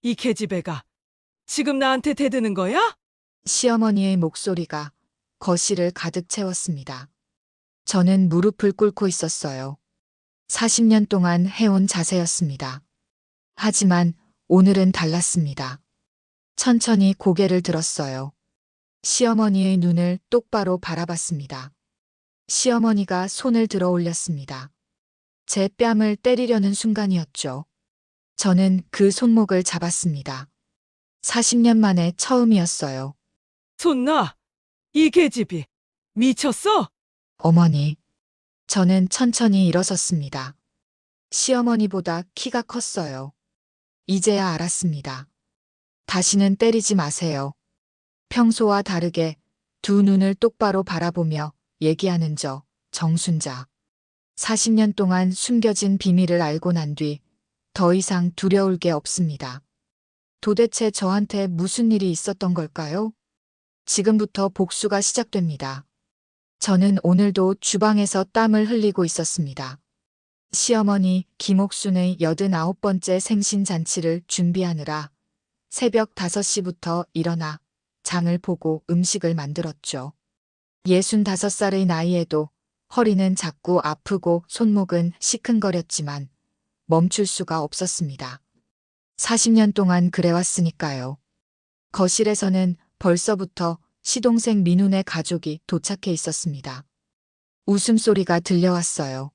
이 계집애가 지금 나한테 대드는 거야? 시어머니의 목소리가 거실을 가득 채웠습니다. 저는 무릎을 꿇고 있었어요. 40년 동안 해온 자세였습니다. 하지만 오늘은 달랐습니다. 천천히 고개를 들었어요. 시어머니의 눈을 똑바로 바라봤습니다. 시어머니가 손을 들어 올렸습니다. 제 뺨을 때리려는 순간이었죠. 저는 그 손목을 잡았습니다. 40년 만에 처음이었어요. 손 놔. 이 계집이 미쳤어? 어머니. 저는 천천히 일어섰습니다. 시어머니보다 키가 컸어요. 이제야 알았습니다. 다시는 때리지 마세요. 평소와 다르게 두 눈을 똑바로 바라보며 얘기하는 저, 정순자. 40년 동안 숨겨진 비밀을 알고 난 뒤 더 이상 두려울 게 없습니다. 도대체 저한테 무슨 일이 있었던 걸까요? 지금부터 복수가 시작됩니다. 저는 오늘도 주방에서 땀을 흘리고 있었습니다. 시어머니 김옥순의 89번째 생신잔치를 준비하느라 새벽 5시부터 일어나 장을 보고 음식을 만들었죠. 65살의 나이에도 허리는 자꾸 아프고 손목은 시큰거렸지만 멈출 수가 없었습니다. 40년 동안 그래왔으니까요. 거실에서는 벌써부터 시동생 민훈의 가족이 도착해 있었습니다. 웃음소리가 들려왔어요.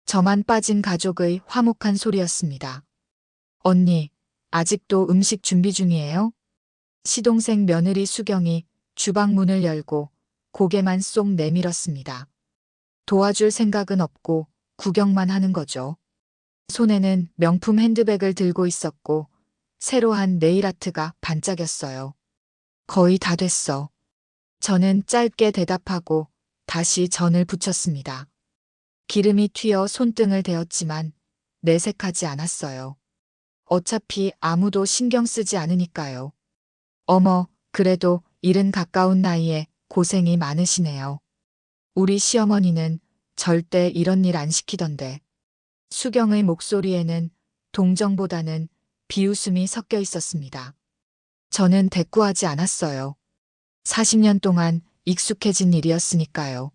저만 빠진 가족의 화목한 소리였습니다. 언니, 아직도 음식 준비 중이에요? 시동생 며느리 수경이 주방 문을 열고 고개만 쏙 내밀었습니다. 도와줄 생각은 없고 구경만 하는 거죠. 손에는 명품 핸드백을 들고 있었고 새로 한 네일아트가 반짝였어요. 거의 다 됐어. 저는 짧게 대답하고 다시 전을 붙였습니다. 기름이 튀어 손등을 대었지만 내색하지 않았어요. 어차피 아무도 신경 쓰지 않으니까요. 어머, 그래도 일은 가까운 나이에 고생이 많으시네요. 우리 시어머니는 절대 이런 일 안 시키던데. 수경의 목소리에는 동정보다는 비웃음이 섞여 있었습니다. 저는 대꾸하지 않았어요. 40년 동안 익숙해진 일이었으니까요.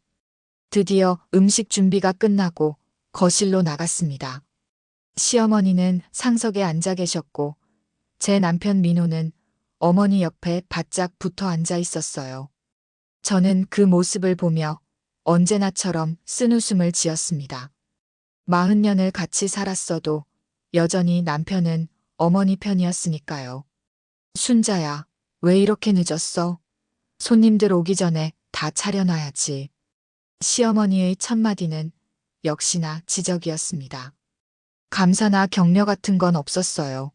드디어 음식 준비가 끝나고 거실로 나갔습니다. 시어머니는 상석에 앉아 계셨고 제 남편 민호는 어머니 옆에 바짝 붙어 앉아 있었어요. 저는 그 모습을 보며 언제나처럼 쓴웃음을 지었습니다. 40년을 같이 살았어도 여전히 남편은 어머니 편이었으니까요. 순자야, 왜 이렇게 늦었어? 손님들 오기 전에 다 차려놔야지. 시어머니의 첫마디는 역시나 지적이었습니다. 감사나 격려 같은 건 없었어요.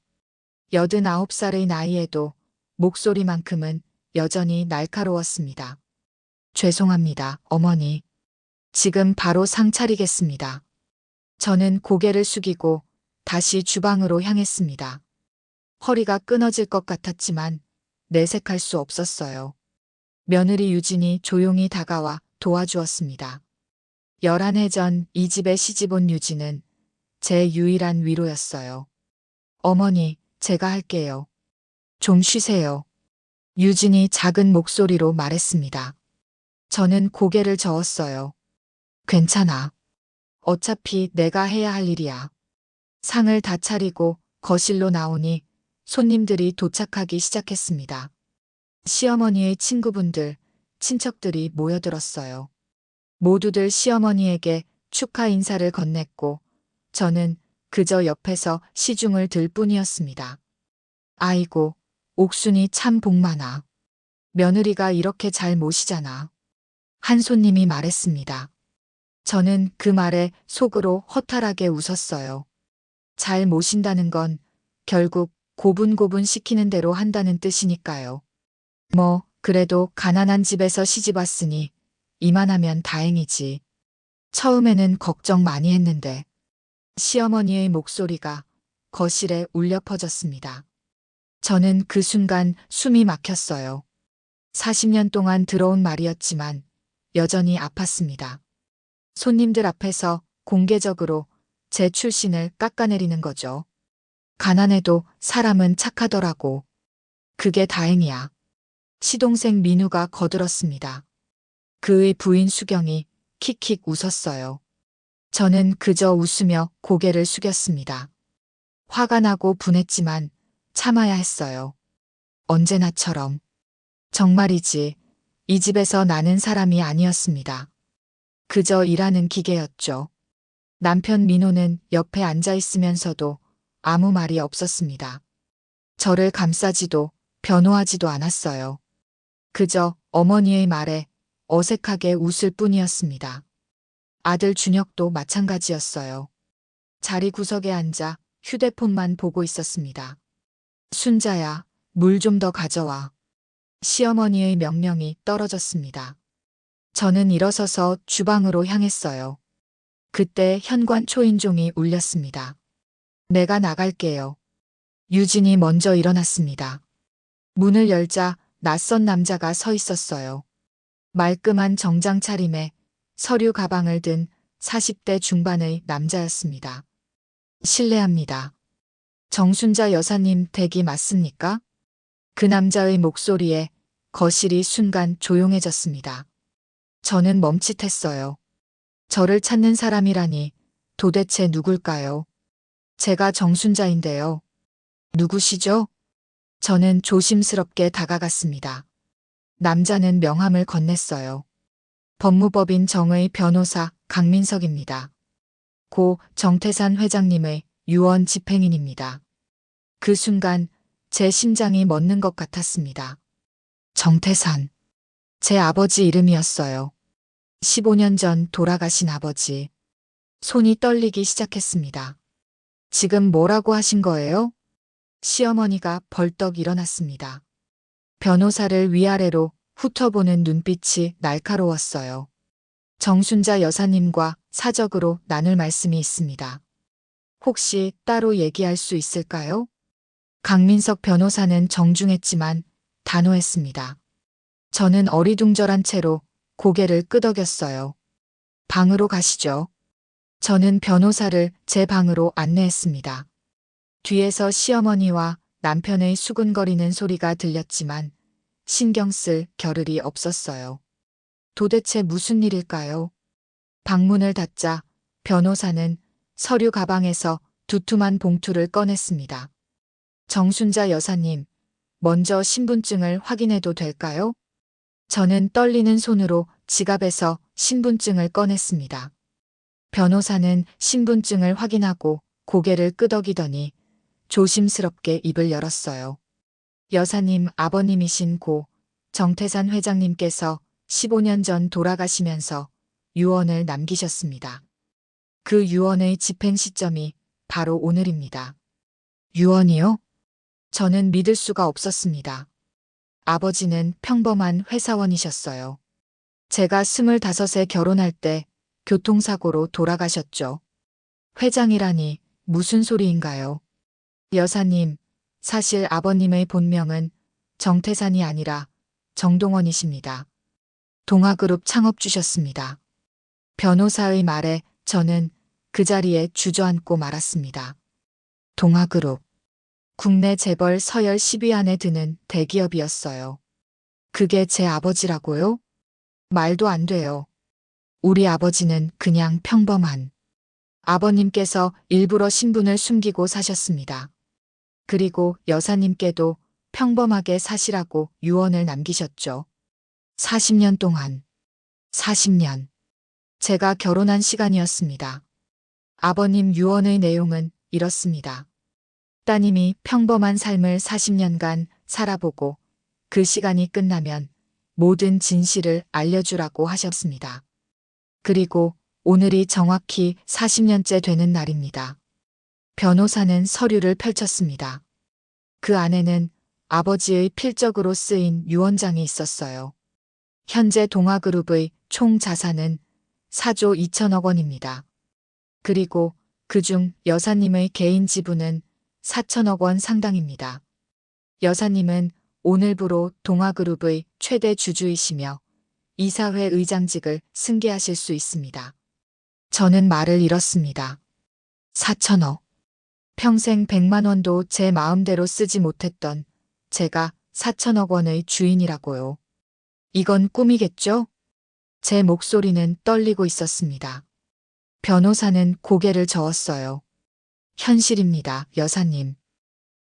89살의 나이에도 목소리만큼은 여전히 날카로웠습니다. 죄송합니다, 어머니. 지금 바로 상 차리겠습니다. 저는 고개를 숙이고 다시 주방으로 향했습니다. 허리가 끊어질 것 같았지만 내색할 수 없었어요. 며느리 유진이 조용히 다가와 도와주었습니다. 11해 전 이 집에 시집 온 유진은 제 유일한 위로였어요. 어머니, 제가 할게요. 좀 쉬세요. 유진이 작은 목소리로 말했습니다. 저는 고개를 저었어요. 괜찮아. 어차피 내가 해야 할 일이야. 상을 다 차리고 거실로 나오니 손님들이 도착하기 시작했습니다. 시어머니의 친구분들, 친척들이 모여들었어요. 모두들 시어머니에게 축하 인사를 건넸고 저는 그저 옆에서 시중을 들 뿐이었습니다. 아이고, 옥순이 참 복 많아. 며느리가 이렇게 잘 모시잖아. 한 손님이 말했습니다. 저는 그 말에 속으로 허탈하게 웃었어요. 잘 모신다는 건 결국 고분고분 시키는 대로 한다는 뜻이니까요. 뭐, 그래도 가난한 집에서 시집 왔으니 이만하면 다행이지. 처음에는 걱정 많이 했는데. 시어머니의 목소리가 거실에 울려 퍼졌습니다. 저는 그 순간 숨이 막혔어요. 40년 동안 들어온 말이었지만 여전히 아팠습니다. 손님들 앞에서 공개적으로 제 출신을 깎아내리는 거죠. 가난해도 사람은 착하더라고. 그게 다행이야. 시동생 민우가 거들었습니다. 그의 부인 수경이 킥킥 웃었어요. 저는 그저 웃으며 고개를 숙였습니다. 화가 나고 분했지만 참아야 했어요. 언제나처럼. 정말이지, 이 집에서 나는 사람이 아니었습니다. 그저 일하는 기계였죠. 남편 민호는 옆에 앉아 있으면서도 아무 말이 없었습니다. 저를 감싸지도 변호하지도 않았어요. 그저 어머니의 말에 어색하게 웃을 뿐이었습니다. 아들 준혁도 마찬가지였어요. 자리 구석에 앉아 휴대폰만 보고 있었습니다. 순자야, 물 좀 더 가져와. 시어머니의 명령이 떨어졌습니다. 저는 일어서서 주방으로 향했어요. 그때 현관 초인종이 울렸습니다. 내가 나갈게요. 유진이 먼저 일어났습니다. 문을 열자 낯선 남자가 서 있었어요. 말끔한 정장 차림에 서류 가방을 든 40대 중반의 남자였습니다. 실례합니다. 정순자 여사님 댁이 맞습니까? 그 남자의 목소리에 거실이 순간 조용해졌습니다. 저는 멈칫했어요. 저를 찾는 사람이라니 도대체 누굴까요? 제가 정순자인데요. 누구시죠? 저는 조심스럽게 다가갔습니다. 남자는 명함을 건넸어요. 법무법인 정의 변호사 강민석입니다. 고 정태산 회장님의 유언 집행인입니다. 그 순간 제 심장이 멎는 것 같았습니다. 정태산. 제 아버지 이름이었어요. 15년 전 돌아가신 아버지. 손이 떨리기 시작했습니다. 지금 뭐라고 하신 거예요? 시어머니가 벌떡 일어났습니다. 변호사를 위아래로 훑어보는 눈빛이 날카로웠어요. 정순자 여사님과 사적으로 나눌 말씀이 있습니다. 혹시 따로 얘기할 수 있을까요? 강민석 변호사는 정중했지만 단호했습니다. 저는 어리둥절한 채로 고개를 끄덕였어요. 방으로 가시죠. 저는 변호사를 제 방으로 안내했습니다. 뒤에서 시어머니와 남편의 수근거리는 소리가 들렸지만 신경 쓸 겨를이 없었어요. 도대체 무슨 일일까요? 방문을 닫자 변호사는 서류 가방에서 두툼한 봉투를 꺼냈습니다. 정순자 여사님, 먼저 신분증을 확인해도 될까요? 저는 떨리는 손으로 지갑에서 신분증을 꺼냈습니다. 변호사는 신분증을 확인하고 고개를 끄덕이더니 조심스럽게 입을 열었어요. 여사님 아버님이신 고 정태산 회장님께서 15년 전 돌아가시면서 유언을 남기셨습니다. 그 유언의 집행 시점이 바로 오늘입니다. 유언이요? 저는 믿을 수가 없었습니다. 아버지는 평범한 회사원이셨어요. 제가 25에 결혼할 때 교통사고로 돌아가셨죠. 회장이라니 무슨 소리인가요? 여사님, 사실 아버님의 본명은 정태산이 아니라 정동원이십니다. 동아그룹 창업주셨습니다. 변호사의 말에 저는 그 자리에 주저앉고 말았습니다. 동아그룹. 국내 재벌 서열 10위 안에 드는 대기업이었어요. 그게 제 아버지라고요? 말도 안 돼요. 우리 아버지는 그냥 평범한. 아버님께서 일부러 신분을 숨기고 사셨습니다. 그리고 여사님께도 평범하게 사시라고 유언을 남기셨죠. 40년 동안. 40년. 제가 결혼한 시간이었습니다. 아버님 유언의 내용은 이렇습니다. 따님이 평범한 삶을 40년간 살아보고 그 시간이 끝나면 모든 진실을 알려주라고 하셨습니다. 그리고 오늘이 정확히 40년째 되는 날입니다. 변호사는 서류를 펼쳤습니다. 그 안에는 아버지의 필적으로 쓰인 유언장이 있었어요. 현재 동아그룹의 총 자산은 4조 2천억 원입니다. 그리고 그중 여사님의 개인 지분은 4천억 원 상당입니다. 여사님은 오늘부로 동아그룹의 최대 주주이시며 이사회 의장직을 승계하실 수 있습니다. 저는 말을 잃었습니다. 4천억. 평생 100만 원도 제 마음대로 쓰지 못했던 제가 4천억 원의 주인이라고요. 이건 꿈이겠죠? 제 목소리는 떨리고 있었습니다. 변호사는 고개를 저었어요. 현실입니다, 여사님.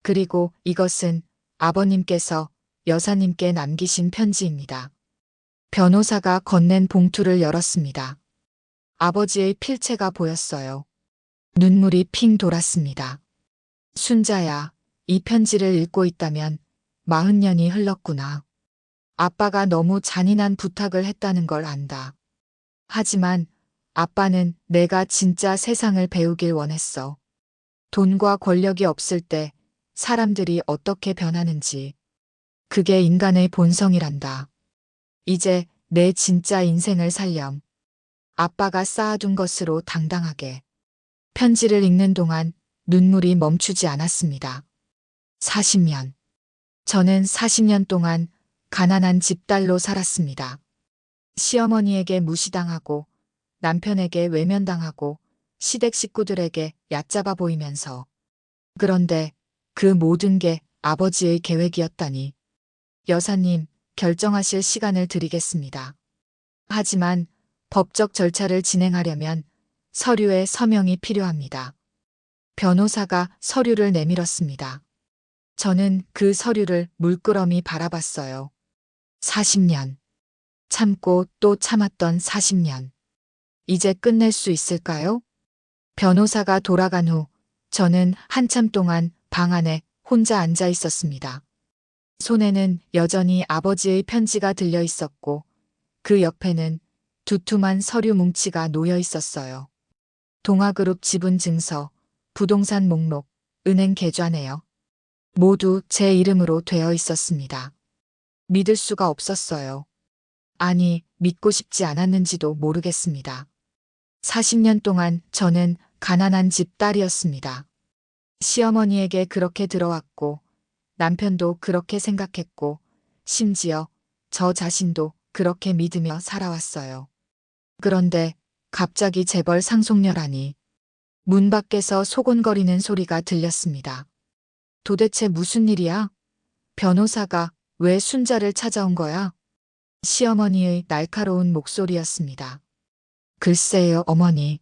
그리고 이것은 아버님께서 여사님께 남기신 편지입니다. 변호사가 건넨 봉투를 열었습니다. 아버지의 필체가 보였어요. 눈물이 핑 돌았습니다. 순자야, 이 편지를 읽고 있다면 40년이 흘렀구나. 아빠가 너무 잔인한 부탁을 했다는 걸 안다. 하지만 아빠는 내가 진짜 세상을 배우길 원했어. 돈과 권력이 없을 때 사람들이 어떻게 변하는지. 그게 인간의 본성이란다. 이제 내 진짜 인생을 살렴. 아빠가 쌓아둔 것으로 당당하게. 편지를 읽는 동안 눈물이 멈추지 않았습니다. 40년. 저는 40년 동안 가난한 집딸로 살았습니다. 시어머니에게 무시당하고 남편에게 외면당하고 시댁 식구들에게 얕잡아 보이면서. 그런데 그 모든 게 아버지의 계획이었다니. 여사님, 결정하실 시간을 드리겠습니다. 하지만 법적 절차를 진행하려면 서류에 서명이 필요합니다. 변호사가 서류를 내밀었습니다. 저는 그 서류를 물끄러미 바라봤어요. 40년. 참고 또 참았던 40년. 이제 끝낼 수 있을까요? 변호사가 돌아간 후 저는 한참 동안 방 안에 혼자 앉아 있었습니다. 손에는 여전히 아버지의 편지가 들려 있었고 그 옆에는 두툼한 서류 뭉치가 놓여 있었어요. 동아그룹 지분 증서, 부동산 목록, 은행 계좌 내역. 모두 제 이름으로 되어 있었습니다. 믿을 수가 없었어요. 아니, 믿고 싶지 않았는지도 모르겠습니다. 40년 동안 저는 가난한 집 딸이었습니다. 시어머니에게 그렇게 들어왔고, 남편도 그렇게 생각했고, 심지어 저 자신도 그렇게 믿으며 살아왔어요. 그런데 갑자기 재벌 상속녀라니. 문 밖에서 소곤거리는 소리가 들렸습니다. 도대체 무슨 일이야? 변호사가 왜 순자를 찾아온 거야? 시어머니의 날카로운 목소리였습니다. 글쎄요, 어머니.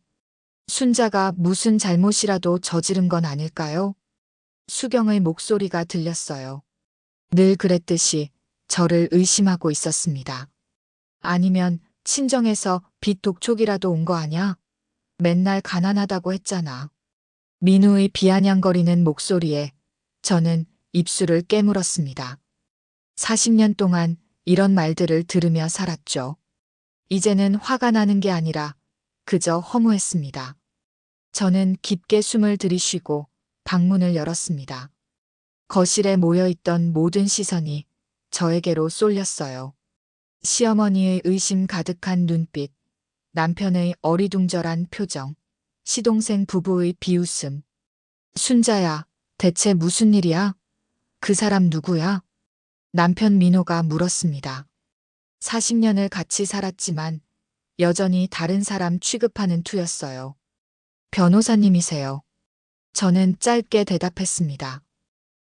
순자가 무슨 잘못이라도 저지른 건 아닐까요? 수경의 목소리가 들렸어요. 늘 그랬듯이 저를 의심하고 있었습니다. 아니면 친정에서 빚 독촉이라도 온 거 아냐? 맨날 가난하다고 했잖아. 민우의 비아냥거리는 목소리에 저는 입술을 깨물었습니다. 40년 동안 이런 말들을 들으며 살았죠. 이제는 화가 나는 게 아니라 그저 허무했습니다. 저는 깊게 숨을 들이쉬고 방문을 열었습니다. 거실에 모여있던 모든 시선이 저에게로 쏠렸어요. 시어머니의 의심 가득한 눈빛, 남편의 어리둥절한 표정, 시동생 부부의 비웃음. 순자야, 대체 무슨 일이야? 그 사람 누구야? 남편 민호가 물었습니다. 40년을 같이 살았지만 여전히 다른 사람 취급하는 투였어요. 변호사님이세요. 저는 짧게 대답했습니다.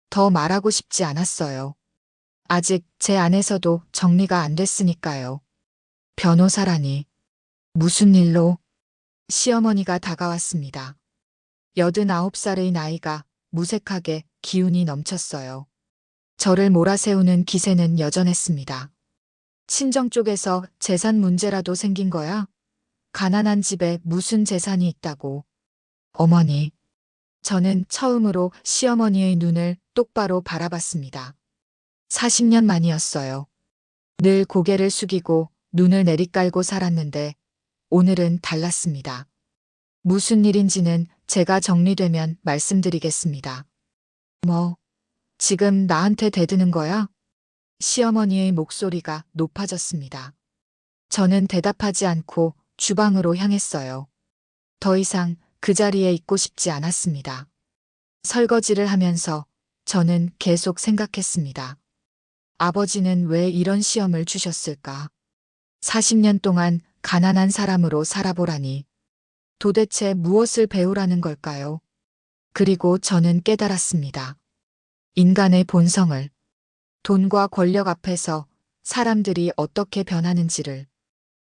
더 말하고 싶지 않았어요. 아직 제 안에서도 정리가 안 됐으니까요. 변호사라니. 무슨 일로? 시어머니가 다가왔습니다. 89살의 나이가 무색하게 기운이 넘쳤어요. 저를 몰아세우는 기세는 여전했습니다. 친정 쪽에서 재산 문제라도 생긴 거야? 가난한 집에 무슨 재산이 있다고. 어머니. 저는 처음으로 시어머니의 눈을 똑바로 바라봤습니다. 40년 만이었어요. 늘 고개를 숙이고 눈을 내리깔고 살았는데 오늘은 달랐습니다. 무슨 일인지는 제가 정리되면 말씀드리겠습니다. 뭐, 지금 나한테 대드는 거야? 시어머니의 목소리가 높아졌습니다. 저는 대답하지 않고 주방으로 향했어요. 더 이상 그 자리에 있고 싶지 않았습니다. 설거지를 하면서 저는 계속 생각했습니다. 아버지는 왜 이런 시험을 주셨을까? 40년 동안 가난한 사람으로 살아보라니. 도대체 무엇을 배우라는 걸까요? 그리고 저는 깨달았습니다. 인간의 본성을, 돈과 권력 앞에서 사람들이 어떻게 변하는지를,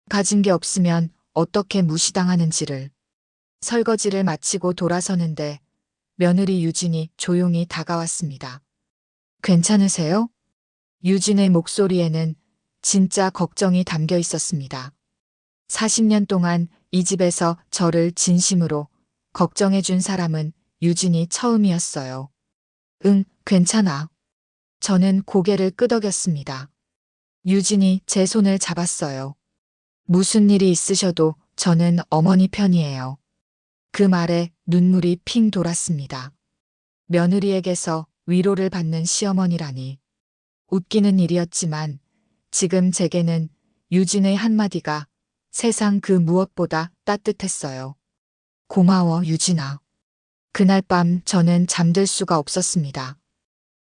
가진 게 없으면 어떻게 무시당하는지를. 설거지를 마치고 돌아서는데 며느리 유진이 조용히 다가왔습니다. 괜찮으세요? 유진의 목소리에는 진짜 걱정이 담겨 있었습니다. 40년 동안 이 집에서 저를 진심으로 걱정해 준 사람은 유진이 처음이었어요. 응, 괜찮아. 저는 고개를 끄덕였습니다. 유진이 제 손을 잡았어요. 무슨 일이 있으셔도 저는 어머니 편이에요. 그 말에 눈물이 핑 돌았습니다. 며느리에게서 위로를 받는 시어머니라니. 웃기는 일이었지만 지금 제게는 유진의 한마디가 세상 그 무엇보다 따뜻했어요. 고마워, 유진아. 그날 밤 저는 잠들 수가 없었습니다.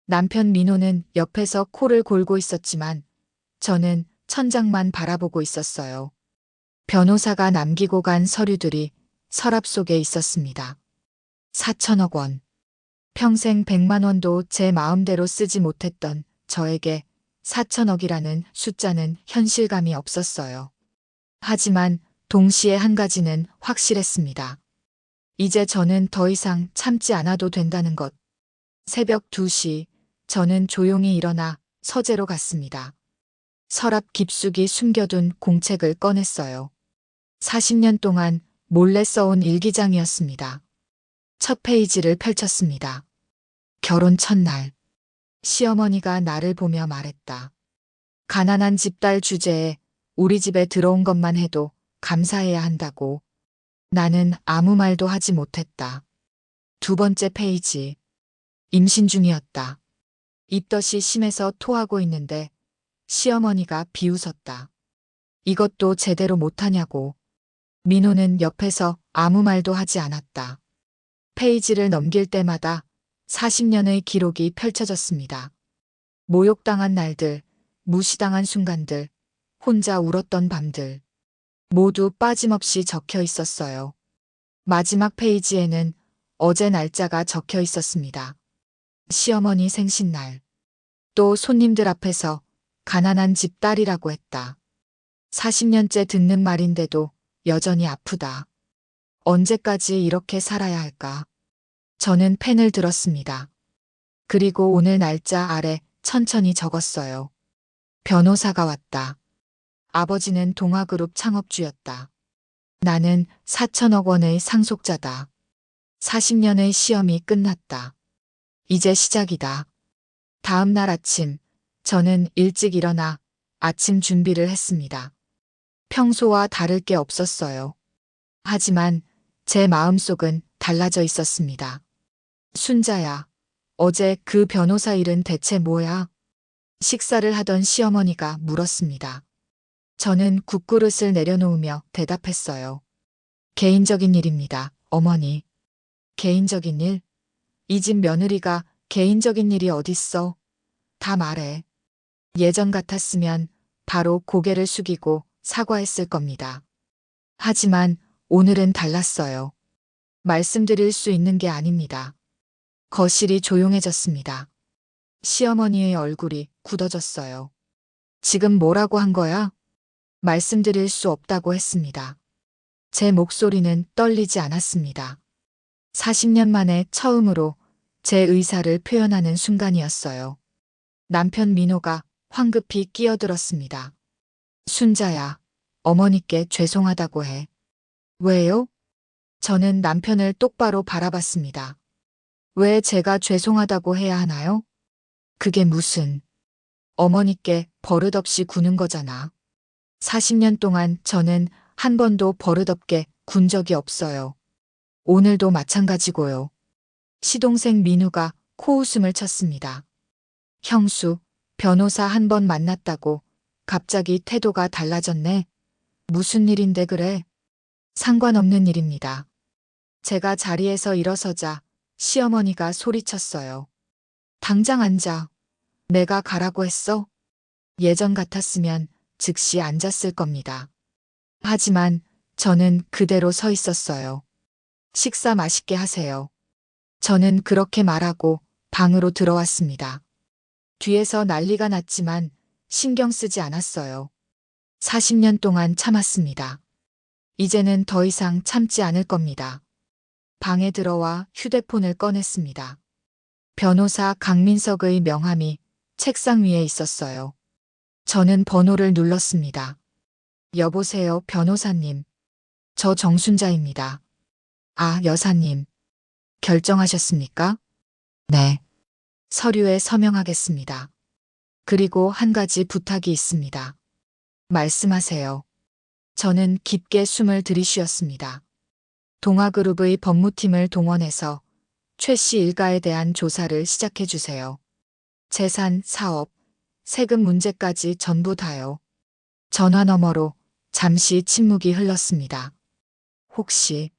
남편 민호는 옆에서 코를 골고 있었지만 저는 천장만 바라보고 있었어요. 변호사가 남기고 간 서류들이 서랍 속에 있었습니다. 4천억 원. 평생 100만 원도 제 마음대로 쓰지 못했던 저에게 4천억이라는 숫자는 현실감이 없었어요. 하지만 동시에 한 가지는 확실했습니다. 이제 저는 더 이상 참지 않아도 된다는 것. 새벽 2시 저는 조용히 일어나 서재로 갔습니다. 서랍 깊숙이 숨겨둔 공책을 꺼냈어요. 40년 동안 몰래 써온 일기장이었습니다. 첫 페이지를 펼쳤습니다. 결혼 첫날. 시어머니가 나를 보며 말했다. 가난한 집딸 주제에 우리 집에 들어온 것만 해도 감사해야 한다고. 나는 아무 말도 하지 못했다. 두 번째 페이지. 임신 중이었다. 입덧이 심해서 토하고 있는데 시어머니가 비웃었다. 이것도 제대로 못하냐고. 민호는 옆에서 아무 말도 하지 않았다. 페이지를 넘길 때마다 40년의 기록이 펼쳐졌습니다. 모욕당한 날들, 무시당한 순간들, 혼자 울었던 밤들. 모두 빠짐없이 적혀 있었어요. 마지막 페이지에는 어제 날짜가 적혀 있었습니다. 시어머니 생신날. 또 손님들 앞에서 가난한 집 딸이라고 했다. 40년째 듣는 말인데도 여전히 아프다. 언제까지 이렇게 살아야 할까? 저는 펜을 들었습니다. 그리고 오늘 날짜 아래 천천히 적었어요. 변호사가 왔다. 아버지는 동아그룹 창업주였다. 나는 4천억 원의 상속자다. 40년의 시험이 끝났다. 이제 시작이다. 다음 날 아침, 저는 일찍 일어나 아침 준비를 했습니다. 평소와 다를 게 없었어요. 하지만 제 마음속은 달라져 있었습니다. 순자야, 어제 그 변호사 일은 대체 뭐야? 식사를 하던 시어머니가 물었습니다. 저는 국그릇을 내려놓으며 대답했어요. 개인적인 일입니다, 어머니. 개인적인 일? 이 집 며느리가 개인적인 일이 어딨어? 다 말해. 예전 같았으면 바로 고개를 숙이고 사과했을 겁니다. 하지만 오늘은 달랐어요. 말씀드릴 수 있는 게 아닙니다. 거실이 조용해졌습니다. 시어머니의 얼굴이 굳어졌어요. 지금 뭐라고 한 거야? 말씀드릴 수 없다고 했습니다. 제 목소리는 떨리지 않았습니다. 40년 만에 처음으로 제 의사를 표현하는 순간이었어요. 남편 민호가 황급히 끼어들었습니다. 순자야, 어머니께 죄송하다고 해. 왜요? 저는 남편을 똑바로 바라봤습니다. 왜 제가 죄송하다고 해야 하나요? 그게 무슨, 어머니께 버릇없이 구는 거잖아. 40년 동안 저는 한 번도 버릇없게 군 적이 없어요. 오늘도 마찬가지고요. 시동생 민우가 코웃음을 쳤습니다. 형수, 변호사 한 번 만났다고 갑자기 태도가 달라졌네. 무슨 일인데 그래? 상관없는 일입니다. 제가 자리에서 일어서자 시어머니가 소리쳤어요. 당장 앉아. 내가 가라고 했어? 예전 같았으면 즉시 앉았을 겁니다. 하지만 저는 그대로 서 있었어요. 식사 맛있게 하세요. 저는 그렇게 말하고 방으로 들어왔습니다. 뒤에서 난리가 났지만 신경 쓰지 않았어요. 40년 동안 참았습니다. 이제는 더 이상 참지 않을 겁니다. 방에 들어와 휴대폰을 꺼냈습니다. 변호사 강민석의 명함이 책상 위에 있었어요. 저는 번호를 눌렀습니다. 여보세요, 변호사님. 저 정순자입니다. 아, 여사님. 결정하셨습니까? 네. 서류에 서명하겠습니다. 그리고 한 가지 부탁이 있습니다. 말씀하세요. 저는 깊게 숨을 들이쉬었습니다. 동아그룹의 법무팀을 동원해서 최 씨 일가에 대한 조사를 시작해 주세요. 재산, 사업, 세금 문제까지 전부 다요. 전화 너머로 잠시 침묵이 흘렀습니다. 혹시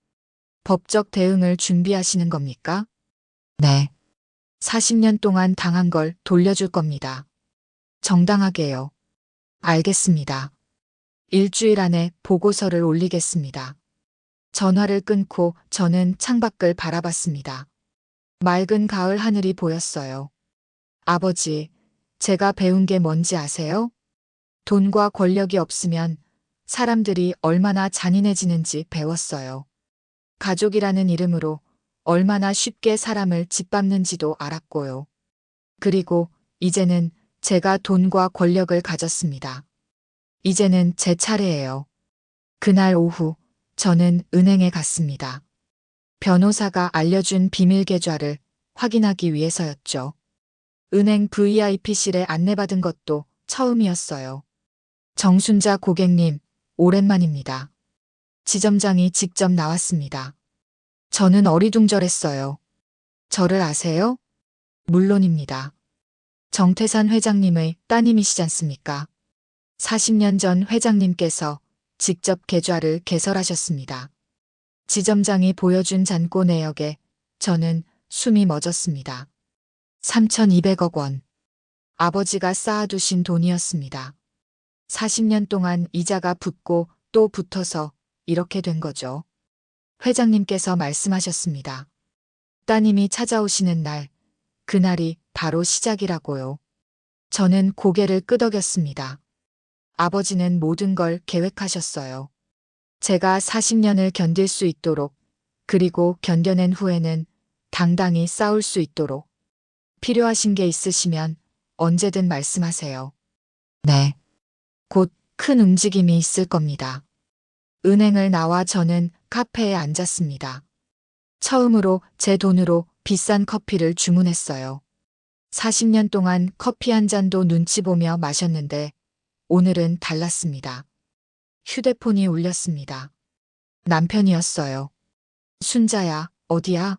법적 대응을 준비하시는 겁니까? 네. 40년 동안 당한 걸 돌려줄 겁니다. 정당하게요. 알겠습니다. 일주일 안에 보고서를 올리겠습니다. 전화를 끊고 저는 창밖을 바라봤습니다. 맑은 가을 하늘이 보였어요. 아버지, 제가 배운 게 뭔지 아세요? 돈과 권력이 없으면 사람들이 얼마나 잔인해지는지 배웠어요. 가족이라는 이름으로 얼마나 쉽게 사람을 짓밟는지도 알았고요. 그리고 이제는 제가 돈과 권력을 가졌습니다. 이제는 제 차례예요. 그날 오후 저는 은행에 갔습니다. 변호사가 알려준 비밀 계좌를 확인하기 위해서였죠. 은행 VIP실에 안내받은 것도 처음이었어요. 정순자 고객님, 오랜만입니다. 지점장이 직접 나왔습니다. 저는 어리둥절했어요. 저를 아세요? 물론입니다. 정태산 회장님의 따님이시지 않습니까? 40년 전 회장님께서 직접 계좌를 개설하셨습니다. 지점장이 보여준 잔고 내역에 저는 숨이 멎었습니다. 3,200억 원. 아버지가 쌓아두신 돈이었습니다. 40년 동안 이자가 붙고 또 붙어서 이렇게 된 거죠. 회장님께서 말씀하셨습니다. 따님이 찾아오시는 날, 그날이 바로 시작이라고요. 저는 고개를 끄덕였습니다. 아버지는 모든 걸 계획하셨어요. 제가 40년을 견딜 수 있도록, 그리고 견뎌낸 후에는 당당히 싸울 수 있도록. 필요하신 게 있으시면 언제든 말씀하세요. 네. 곧 큰 움직임이 있을 겁니다. 은행을 나와 저는 카페에 앉았습니다. 처음으로 제 돈으로 비싼 커피를 주문했어요. 40년 동안 커피 한 잔도 눈치 보며 마셨는데 오늘은 달랐습니다. 휴대폰이 울렸습니다. 남편이었어요. 순자야, 어디야?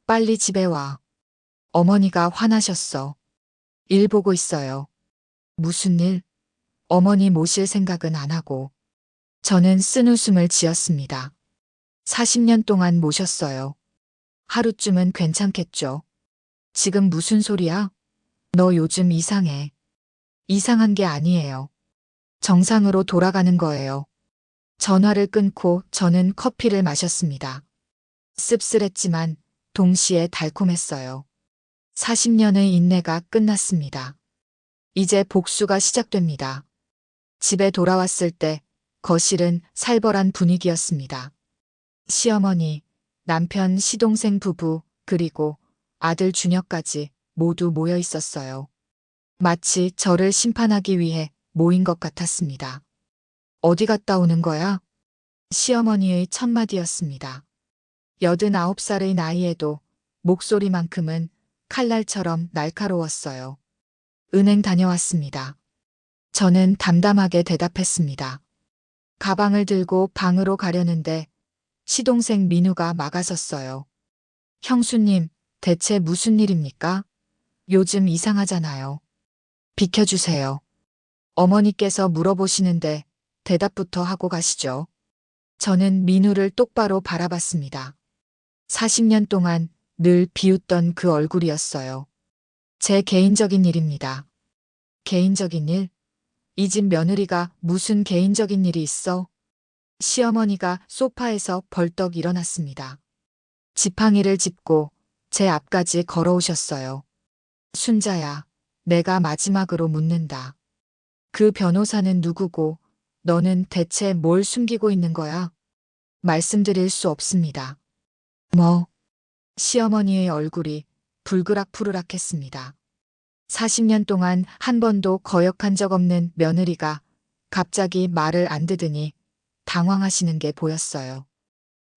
빨리 집에 와. 어머니가 화나셨어. 일 보고 있어요. 무슨 일? 어머니 모실 생각은 안 하고. 저는 쓴웃음을 지었습니다. 40년 동안 모셨어요. 하루쯤은 괜찮겠죠. 지금 무슨 소리야? 너 요즘 이상해. 이상한 게 아니에요. 정상으로 돌아가는 거예요. 전화를 끊고 저는 커피를 마셨습니다. 씁쓸했지만 동시에 달콤했어요. 40년의 인내가 끝났습니다. 이제 복수가 시작됩니다. 집에 돌아왔을 때 거실은 살벌한 분위기였습니다. 시어머니, 남편, 시동생 부부, 그리고 아들 주녀까지 모두 모여 있었어요. 마치 저를 심판하기 위해 모인 것 같았습니다. 어디 갔다 오는 거야? 시어머니의 첫마디였습니다. 89살의 나이에도 목소리만큼은 칼날처럼 날카로웠어요. 은행 다녀왔습니다. 저는 담담하게 대답했습니다. 가방을 들고 방으로 가려는데 시동생 민우가 막아섰어요. 형수님, 대체 무슨 일입니까? 요즘 이상하잖아요. 비켜주세요. 어머니께서 물어보시는데 대답부터 하고 가시죠. 저는 민우를 똑바로 바라봤습니다. 40년 동안 늘 비웃던 그 얼굴이었어요. 제 개인적인 일입니다. 개인적인 일? 이 집 며느리가 무슨 개인적인 일이 있어? 시어머니가 소파에서 벌떡 일어났습니다. 지팡이를 짚고 제 앞까지 걸어오셨어요. 순자야, 내가 마지막으로 묻는다. 그 변호사는 누구고 너는 대체 뭘 숨기고 있는 거야? 말씀드릴 수 없습니다. 뭐? 시어머니의 얼굴이 불그락푸르락했습니다. 40년 동안 한 번도 거역한 적 없는 며느리가 갑자기 말을 안 듣으니 당황하시는 게 보였어요.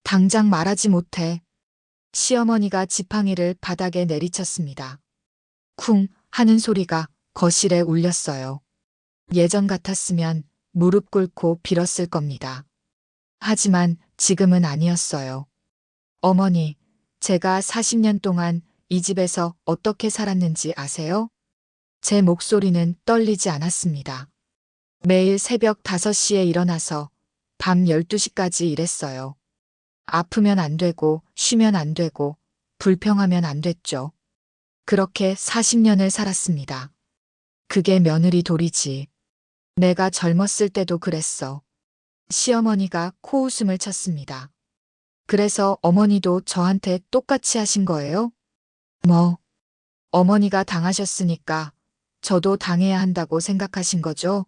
당장 말하지 못해. 시어머니가 지팡이를 바닥에 내리쳤습니다. 쿵 하는 소리가 거실에 울렸어요. 예전 같았으면 무릎 꿇고 빌었을 겁니다. 하지만 지금은 아니었어요. 어머니, 제가 40년 동안 이 집에서 어떻게 살았는지 아세요? 제 목소리는 떨리지 않았습니다. 매일 새벽 5시에 일어나서 밤 12시까지 일했어요. 아프면 안 되고, 쉬면 안 되고, 불평하면 안 됐죠. 그렇게 40년을 살았습니다. 그게 며느리 도리지. 내가 젊었을 때도 그랬어. 시어머니가 코웃음을 쳤습니다. 그래서 어머니도 저한테 똑같이 하신 거예요? 뭐, 어머니가 당하셨으니까 저도 당해야 한다고 생각하신 거죠?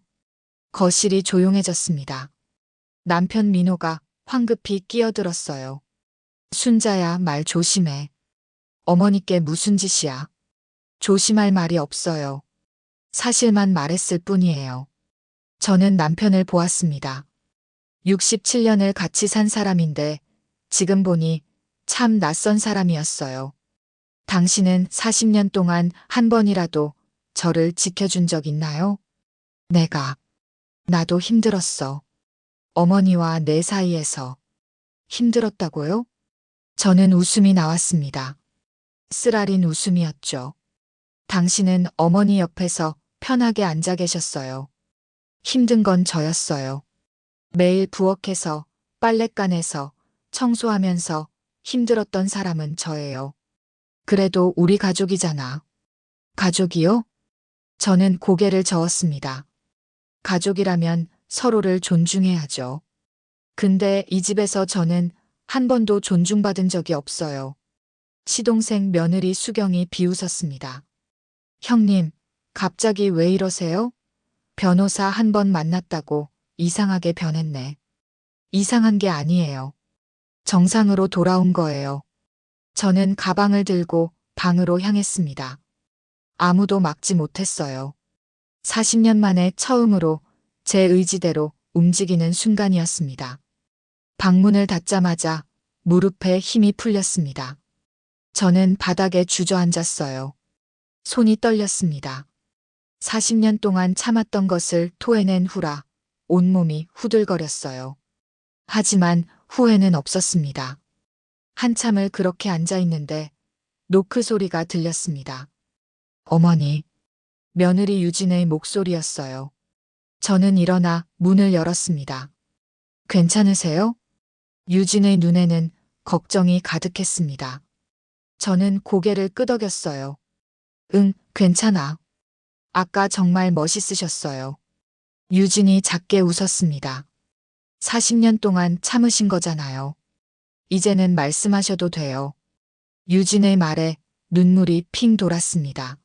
거실이 조용해졌습니다. 남편 민호가 황급히 끼어들었어요. 순자야, 말 조심해. 어머니께 무슨 짓이야? 조심할 말이 없어요. 사실만 말했을 뿐이에요. 저는 남편을 보았습니다. 67년을 같이 산 사람인데 지금 보니 참 낯선 사람이었어요. 당신은 40년 동안 한 번이라도 저를 지켜준 적 있나요? 나도 힘들었어. 어머니와 내 사이에서. 힘들었다고요? 저는 웃음이 나왔습니다. 쓰라린 웃음이었죠. 당신은 어머니 옆에서 편하게 앉아 계셨어요. 힘든 건 저였어요. 매일 부엌에서, 빨랫간에서, 청소하면서 힘들었던 사람은 저예요. 그래도 우리 가족이잖아. 가족이요? 저는 고개를 저었습니다. 가족이라면 서로를 존중해야죠. 근데 이 집에서 저는 한 번도 존중받은 적이 없어요. 시동생 며느리 수경이 비웃었습니다. 형님, 갑자기 왜 이러세요? 변호사 한 번 만났다고 이상하게 변했네. 이상한 게 아니에요. 정상으로 돌아온 거예요. 저는 가방을 들고 방으로 향했습니다. 아무도 막지 못했어요. 40년 만에 처음으로 제 의지대로 움직이는 순간이었습니다. 방문을 닫자마자 무릎에 힘이 풀렸습니다. 저는 바닥에 주저앉았어요. 손이 떨렸습니다. 40년 동안 참았던 것을 토해낸 후라 온몸이 후들거렸어요. 하지만 후회는 없었습니다. 한참을 그렇게 앉아 있는데 노크 소리가 들렸습니다. 어머니, 며느리 유진의 목소리였어요. 저는 일어나 문을 열었습니다. 괜찮으세요? 유진의 눈에는 걱정이 가득했습니다. 저는 고개를 끄덕였어요. 응, 괜찮아. 아까 정말 멋있으셨어요. 유진이 작게 웃었습니다. 40년 동안 참으신 거잖아요. 이제는 말씀하셔도 돼요. 유진의 말에 눈물이 핑 돌았습니다.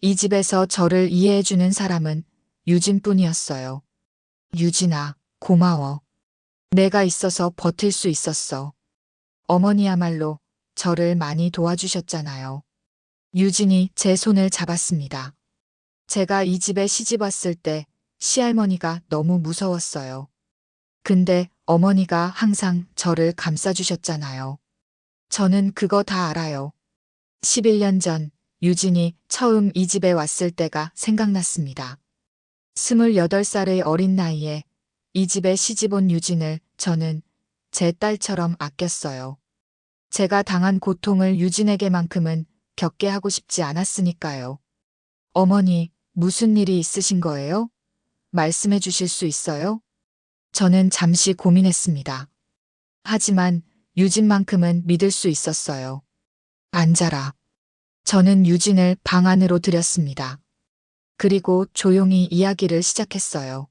이 집에서 저를 이해해주는 사람은 유진뿐이었어요. 유진아, 고마워. 내가 있어서 버틸 수 있었어. 어머니야말로 저를 많이 도와주셨잖아요. 유진이 제 손을 잡았습니다. 제가 이 집에 시집 왔을 때 시할머니가 너무 무서웠어요. 근데 어머니가 항상 저를 감싸주셨잖아요. 저는 그거 다 알아요. 11년 전 유진이 처음 이 집에 왔을 때가 생각났습니다. 28살의 어린 나이에 이 집에 시집 온 유진을 저는 제 딸처럼 아꼈어요. 제가 당한 고통을 유진에게만큼은 겪게 하고 싶지 않았으니까요. 어머니, 무슨 일이 있으신 거예요? 말씀해 주실 수 있어요? 저는 잠시 고민했습니다. 하지만 유진만큼은 믿을 수 있었어요. 앉아라. 저는 유진을 방 안으로 들였습니다. 그리고 조용히 이야기를 시작했어요.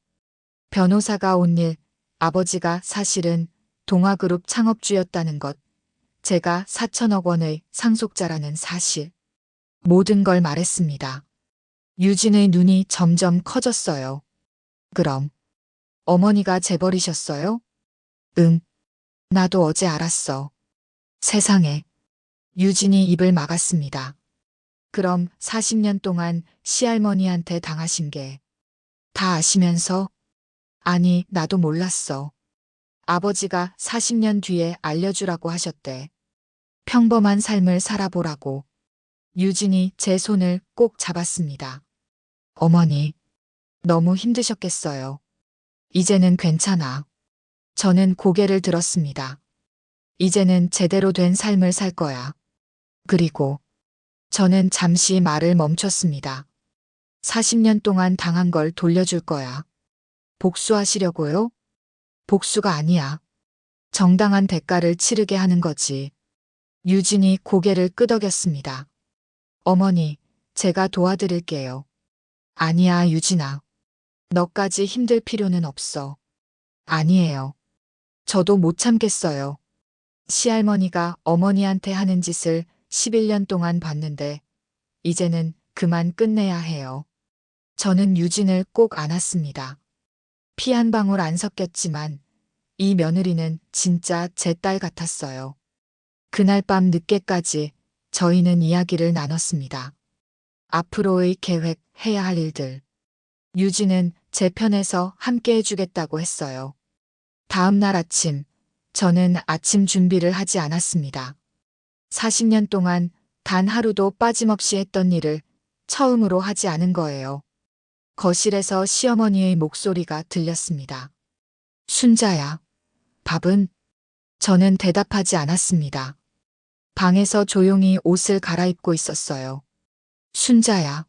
변호사가 온 일, 아버지가 사실은 동아그룹 창업주였다는 것, 제가 4천억 원의 상속자라는 사실. 모든 걸 말했습니다. 유진의 눈이 점점 커졌어요. 그럼 어머니가 재벌이셨어요? 응. 나도 어제 알았어. 세상에. 유진이 입을 막았습니다. 그럼 40년 동안 시할머니한테 당하신 게 다 아시면서? 아니, 나도 몰랐어. 아버지가 40년 뒤에 알려주라고 하셨대. 평범한 삶을 살아보라고. 유진이 제 손을 꼭 잡았습니다. 어머니, 너무 힘드셨겠어요. 이제는 괜찮아. 저는 고개를 들었습니다. 이제는 제대로 된 삶을 살 거야. 그리고 저는 잠시 말을 멈췄습니다. 40년 동안 당한 걸 돌려줄 거야. 복수하시려고요? 복수가 아니야. 정당한 대가를 치르게 하는 거지. 유진이 고개를 끄덕였습니다. 어머니, 제가 도와드릴게요. 아니야, 유진아. 너까지 힘들 필요는 없어. 아니에요. 저도 못 참겠어요. 시할머니가 어머니한테 하는 짓을 11년 동안 봤는데, 이제는 그만 끝내야 해요. 저는 유진을 꼭 안았습니다. 피 한 방울 안 섞였지만, 이 며느리는 진짜 제 딸 같았어요. 그날 밤 늦게까지 저희는 이야기를 나눴습니다. 앞으로의 계획, 해야 할 일들. 유진은 제 편에서 함께 해주겠다고 했어요. 다음 날 아침, 저는 아침 준비를 하지 않았습니다. 40년 동안 단 하루도 빠짐없이 했던 일을 처음으로 하지 않은 거예요. 거실에서 시어머니의 목소리가 들렸습니다. 순자야, 밥은? 저는 대답하지 않았습니다. 방에서 조용히 옷을 갈아입고 있었어요. 순자야.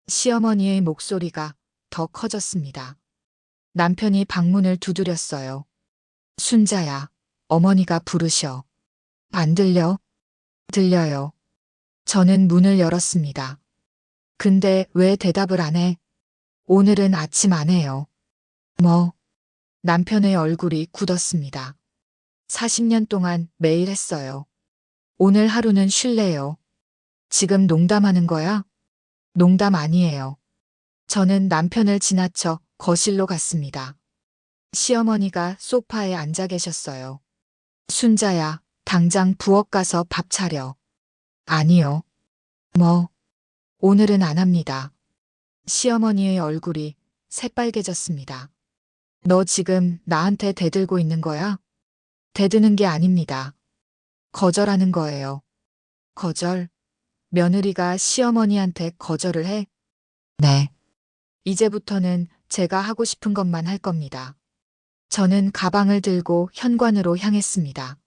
시어머니의 목소리가 더 커졌습니다. 남편이 방문을 두드렸어요. 순자야, 어머니가 부르셔. 안 들려? 들려요. 저는 문을 열었습니다. 근데 왜 대답을 안 해? 오늘은 아침 안 해요. 뭐? 남편의 얼굴이 굳었습니다. 40년 동안 매일 했어요. 오늘 하루는 쉴래요. 지금 농담하는 거야? 농담 아니에요. 저는 남편을 지나쳐 거실로 갔습니다. 시어머니가 소파에 앉아 계셨어요. 순자야, 당장 부엌 가서 밥 차려. 아니요. 뭐? 오늘은 안 합니다. 시어머니의 얼굴이 새빨개졌습니다. 너 지금 나한테 대들고 있는 거야? 대드는 게 아닙니다. 거절하는 거예요. 거절? 며느리가 시어머니한테 거절을 해? 네. 이제부터는 제가 하고 싶은 것만 할 겁니다. 저는 가방을 들고 현관으로 향했습니다.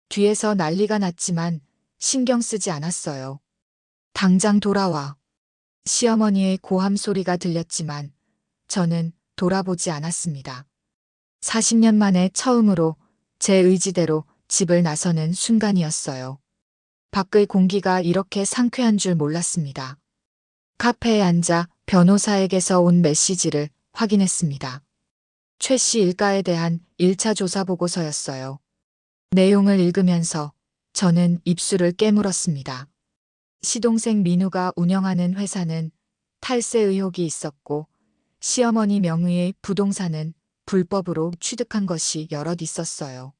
뒤에서 난리가 났지만 신경 쓰지 않았어요. 당장 돌아와. 시어머니의 고함 소리가 들렸지만 저는 돌아보지 않았습니다. 40년 만에 처음으로 제 의지대로 집을 나서는 순간이었어요. 밖의 공기가 이렇게 상쾌한 줄 몰랐습니다. 카페에 앉아 변호사에게서 온 메시지를 확인했습니다. 최 씨 일가에 대한 1차 조사 보고서였어요. 내용을 읽으면서 저는 입술을 깨물었습니다. 시동생 민우가 운영하는 회사는 탈세 의혹이 있었고 시어머니 명의의 부동산은 불법으로 취득한 것이 여럿 있었어요.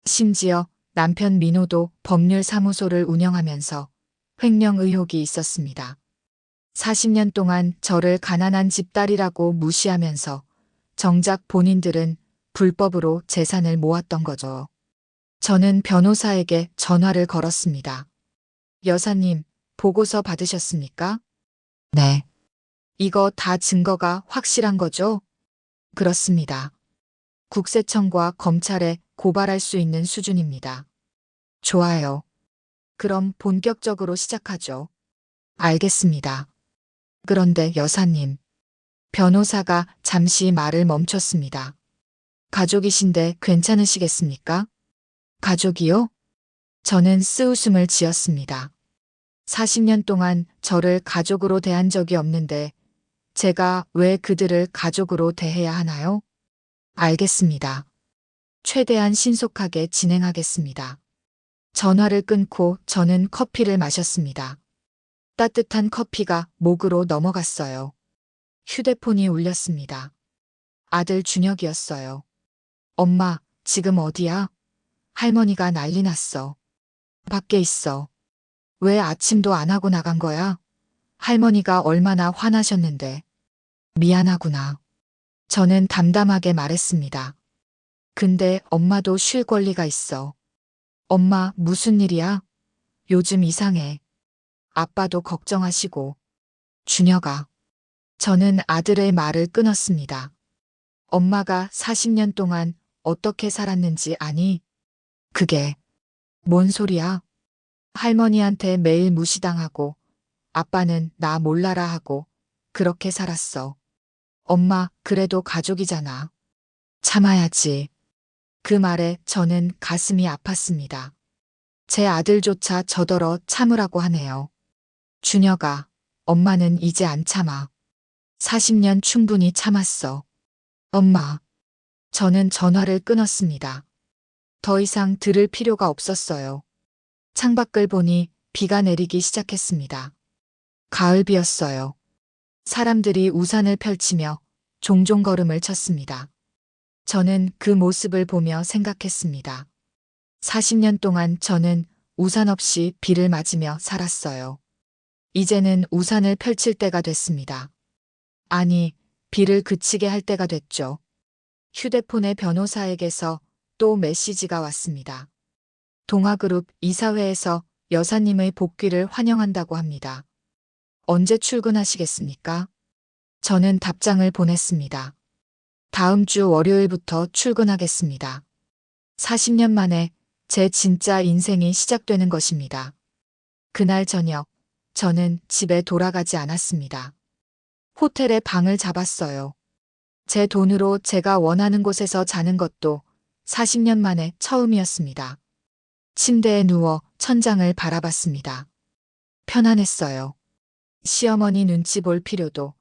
심지어 남편 민호도 법률사무소를 운영하면서 횡령 의혹이 있었습니다. 40년 동안 저를 가난한 집딸이라고 무시하면서 정작 본인들은 불법으로 재산을 모았던 거죠. 저는 변호사에게 전화를 걸었습니다. 여사님, 보고서 받으셨습니까? 네. 이거 다 증거가 확실한 거죠? 그렇습니다. 국세청과 검찰에 고발할 수 있는 수준입니다. 좋아요. 그럼 본격적으로 시작하죠. 알겠습니다. 그런데 여사님, 변호사가 잠시 말을 멈췄습니다. 가족이신데 괜찮으시겠습니까? 가족이요? 저는 쓰웃음을 지었습니다. 40년 동안 저를 가족으로 대한 적이 없는데 제가 왜 그들을 가족으로 대해야 하나요? 알겠습니다. 최대한 신속하게 진행하겠습니다. 전화를 끊고 저는 커피를 마셨습니다. 따뜻한 커피가 목으로 넘어갔어요. 휴대폰이 울렸습니다. 아들 준혁이었어요. 엄마, 지금 어디야? 할머니가 난리 났어. 밖에 있어. 왜 아침도 안 하고 나간 거야? 할머니가 얼마나 화나셨는데. 미안하구나. 저는 담담하게 말했습니다. 근데 엄마도 쉴 권리가 있어. 엄마, 무슨 일이야? 요즘 이상해. 아빠도 걱정하시고. 준혁아. 저는 아들의 말을 끊었습니다. 엄마가 40년 동안 어떻게 살았는지 아니? 그게 뭔 소리야? 할머니한테 매일 무시당하고 아빠는 나 몰라라 하고 그렇게 살았어. 엄마, 그래도 가족이잖아. 참아야지. 그 말에 저는 가슴이 아팠습니다. 제 아들조차 저더러 참으라고 하네요. 준혁아, 엄마는 이제 안 참아. 40년 충분히 참았어. 엄마. 저는 전화를 끊었습니다. 더 이상 들을 필요가 없었어요. 창밖을 보니 비가 내리기 시작했습니다. 가을비였어요. 사람들이 우산을 펼치며 종종 걸음을 쳤습니다. 저는 그 모습을 보며 생각했습니다. 40년 동안 저는 우산 없이 비를 맞으며 살았어요. 이제는 우산을 펼칠 때가 됐습니다. 아니, 비를 그치게 할 때가 됐죠. 휴대폰의 변호사에게서 또 메시지가 왔습니다. 동아그룹 이사회에서 여사님의 복귀를 환영한다고 합니다. 언제 출근하시겠습니까? 저는 답장을 보냈습니다. 다음 주 월요일부터 출근하겠습니다. 40년 만에 제 진짜 인생이 시작되는 것입니다. 그날 저녁, 저는 집에 돌아가지 않았습니다. 호텔에 방을 잡았어요. 제 돈으로 제가 원하는 곳에서 자는 것도 40년 만에 처음이었습니다. 침대에 누워 천장을 바라봤습니다. 편안했어요. 시어머니 눈치 볼 필요도,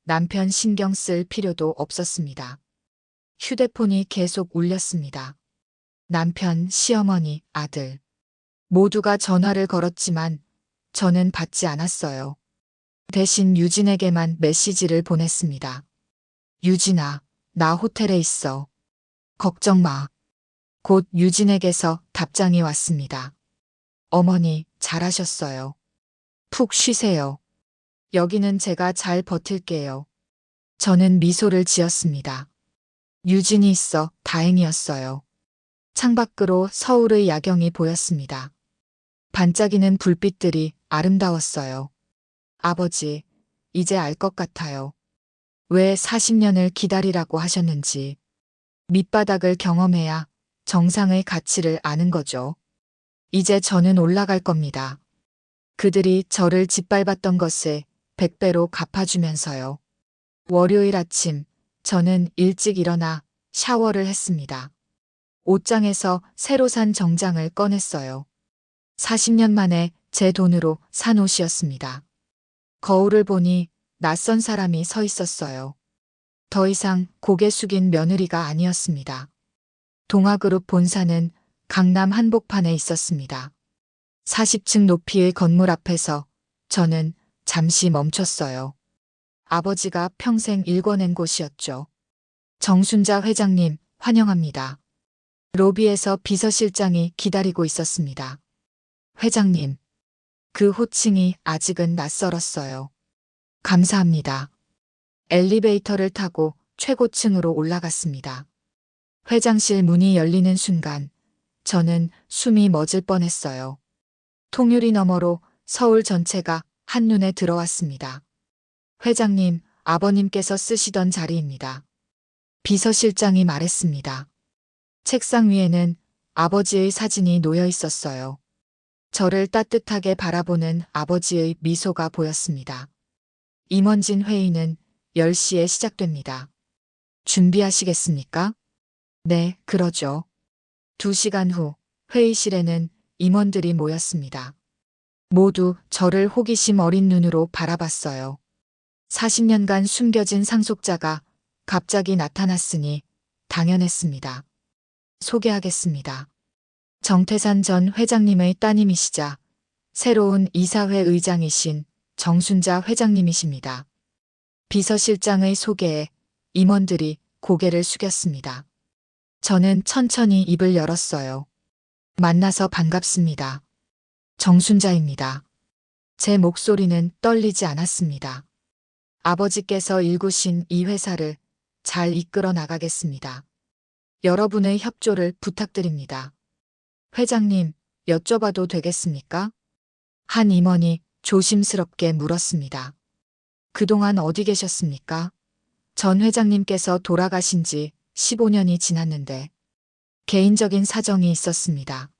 남편 신경 쓸 필요도 없었습니다. 휴대폰이 계속 울렸습니다. 남편, 시어머니, 아들. 모두가 전화를 걸었지만 저는 받지 않았어요. 대신 유진에게만 메시지를 보냈습니다. 유진아, 나 호텔에 있어. 걱정 마. 곧 유진에게서 답장이 왔습니다. 어머니, 잘하셨어요. 푹 쉬세요. 여기는 제가 잘 버틸게요. 저는 미소를 지었습니다. 유진이 있어 다행이었어요. 창밖으로 서울의 야경이 보였습니다. 반짝이는 불빛들이 아름다웠어요. 아버지, 이제 알 것 같아요. 왜 40년을 기다리라고 하셨는지. 밑바닥을 경험해야 정상의 가치를 아는 거죠. 이제 저는 올라갈 겁니다. 그들이 저를 짓밟았던 것에 100배로 갚아주면서요. 월요일 아침, 저는 일찍 일어나 샤워를 했습니다. 옷장에서 새로 산 정장을 꺼냈어요. 40년 만에 제 돈으로 산 옷이었습니다. 거울을 보니 낯선 사람이 서 있었어요. 더 이상 고개 숙인 며느리가 아니었습니다. 동아그룹 본사는 강남 한복판에 있었습니다. 40층 높이의 건물 앞에서 저는 잠시 멈췄어요. 아버지가 평생 일궈낸 곳이었죠. 정순자 회장님, 환영합니다. 로비에서 비서실장이 기다리고 있었습니다. 회장님. 그 호칭이 아직은 낯설었어요. 감사합니다. 엘리베이터를 타고 최고층으로 올라갔습니다. 회장실 문이 열리는 순간 저는 숨이 멎을 뻔했어요. 통유리 너머로 서울 전체가 한눈에 들어왔습니다. 회장님, 아버님께서 쓰시던 자리입니다. 비서실장이 말했습니다. 책상 위에는 아버지의 사진이 놓여 있었어요. 저를 따뜻하게 바라보는 아버지의 미소가 보였습니다. 임원진 회의는 10시에 시작됩니다. 준비하시겠습니까? 네, 그러죠. 2시간 후 회의실에는 임원들이 모였습니다. 모두 저를 호기심 어린 눈으로 바라봤어요. 40년간 숨겨진 상속자가 갑자기 나타났으니 당연했습니다. 소개하겠습니다. 정태산 전 회장님의 따님이시자 새로운 이사회 의장이신 정순자 회장님이십니다. 비서실장의 소개에 임원들이 고개를 숙였습니다. 저는 천천히 입을 열었어요. 만나서 반갑습니다. 정순자입니다. 제 목소리는 떨리지 않았습니다. 아버지께서 일구신 이 회사를 잘 이끌어 나가겠습니다. 여러분의 협조를 부탁드립니다. 회장님, 여쭤봐도 되겠습니까? 한 임원이 조심스럽게 물었습니다. 그동안 어디 계셨습니까? 전 회장님께서 돌아가신 지 15년이 지났는데 개인적인 사정이 있었습니다.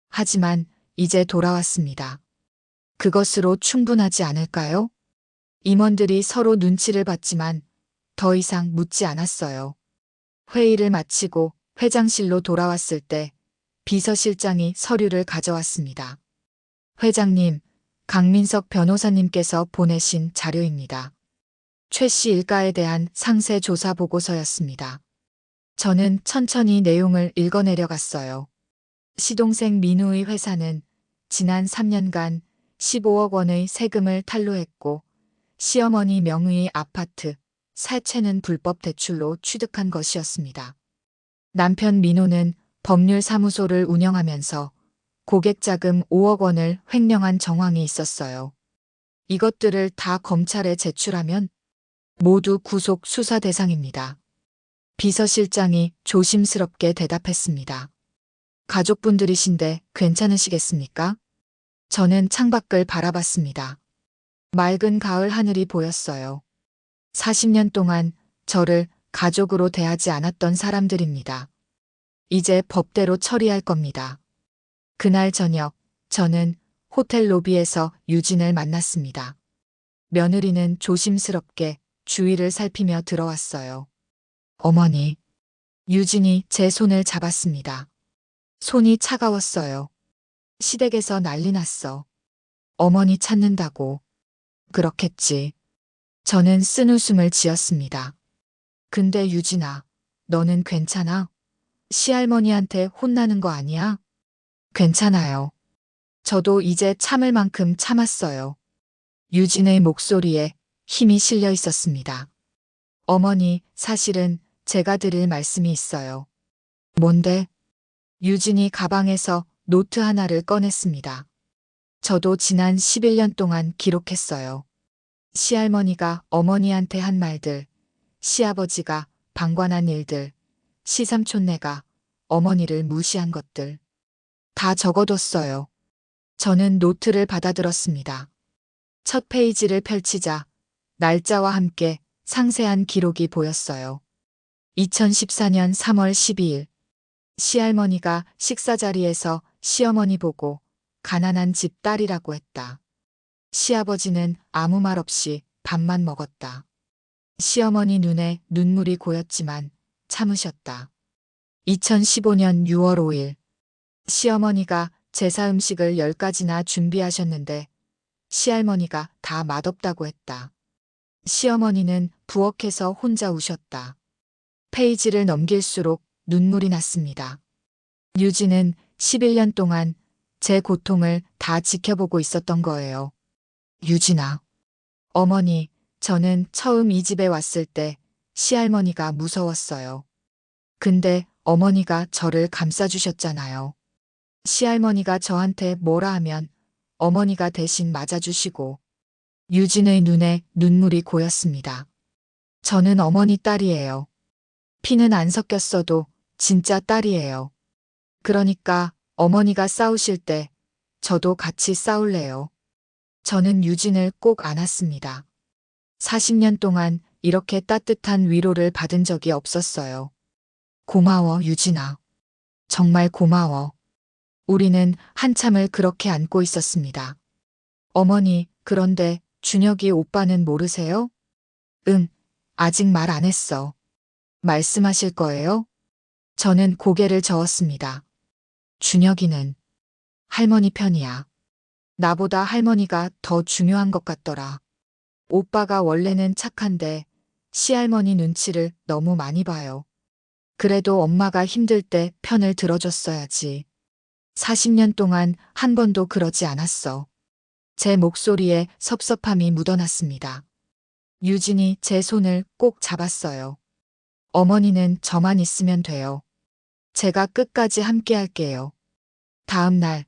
하지만 이제 돌아왔습니다. 그것으로 충분하지 않을까요? 임원들이 서로 눈치를 봤지만 더 이상 묻지 않았어요. 회의를 마치고 회장실로 돌아왔을 때 비서실장이 서류를 가져왔습니다. 회장님, 강민석 변호사님께서 보내신 자료입니다. 최 씨 일가에 대한 상세 조사 보고서였습니다. 저는 천천히 내용을 읽어내려갔어요. 시동생 민우의 회사는 지난 3년간 15억 원의 세금을 탈루했고 시어머니 명의의 아파트 세 채는 불법 대출로 취득한 것이었습니다. 남편 민호는 법률사무소를 운영하면서 고객 자금 5억 원을 횡령한 정황이 있었어요. 이것들을 다 검찰에 제출하면 모두 구속 수사 대상입니다. 비서실장이 조심스럽게 대답했습니다. 가족분들이신데 괜찮으시겠습니까? 저는 창밖을 바라봤습니다. 맑은 가을 하늘이 보였어요. 40년 동안 저를 가족으로 대하지 않았던 사람들입니다. 이제 법대로 처리할 겁니다. 그날 저녁, 저는 호텔 로비에서 유진을 만났습니다. 며느리는 조심스럽게 주위를 살피며 들어왔어요. 어머니. 유진이 제 손을 잡았습니다. 손이 차가웠어요. 시댁에서 난리 났어. 어머니 찾는다고. 그렇겠지. 저는 쓴웃음을 지었습니다. 근데 유진아, 너는 괜찮아? 시할머니한테 혼나는 거 아니야? 괜찮아요. 저도 이제 참을 만큼 참았어요. 유진의 목소리에 힘이 실려 있었습니다. 어머니, 사실은 제가 드릴 말씀이 있어요. 뭔데? 유진이 가방에서 노트 하나를 꺼냈습니다. 저도 지난 11년 동안 기록했어요. 시할머니가 어머니한테 한 말들, 시아버지가 방관한 일들, 시삼촌네가 어머니를 무시한 것들. 다 적어뒀어요. 저는 노트를 받아들었습니다. 첫 페이지를 펼치자 날짜와 함께 상세한 기록이 보였어요. 2014년 3월 12일. 시할머니가 식사 자리에서 시어머니 보고 가난한 집 딸이라고 했다. 시아버지는 아무 말 없이 밥만 먹었다. 시어머니 눈에 눈물이 고였지만 참으셨다. 2015년 6월 5일. 시어머니가 제사 음식을 10가지나 준비하셨는데 시할머니가 다 맛없다고 했다. 시어머니는 부엌에서 혼자 우셨다. 페이지를 넘길수록 눈물이 났습니다. 유진은 11년 동안 제 고통을 다 지켜보고 있었던 거예요. 유진아. 어머니, 저는 처음 이 집에 왔을 때 시할머니가 무서웠어요. 근데 어머니가 저를 감싸주셨잖아요. 시할머니가 저한테 뭐라 하면 어머니가 대신 맞아주시고. 유진의 눈에 눈물이 고였습니다. 저는 어머니 딸이에요. 피는 안 섞였어도 진짜 딸이에요. 그러니까 어머니가 싸우실 때 저도 같이 싸울래요. 저는 유진을 꼭 안았습니다. 40년 동안 이렇게 따뜻한 위로를 받은 적이 없었어요. 고마워, 유진아. 정말 고마워. 우리는 한참을 그렇게 안고 있었습니다. 어머니, 그런데 준혁이 오빠는 모르세요? 응, 아직 말 안 했어. 말씀하실 거예요? 저는 고개를 저었습니다. 준혁이는 할머니 편이야. 나보다 할머니가 더 중요한 것 같더라. 오빠가 원래는 착한데 시할머니 눈치를 너무 많이 봐요. 그래도 엄마가 힘들 때 편을 들어줬어야지. 40년 동안 한 번도 그러지 않았어. 제 목소리에 섭섭함이 묻어났습니다. 유진이 제 손을 꼭 잡았어요. 어머니는 저만 있으면 돼요. 제가 끝까지 함께 할게요. 다음 날,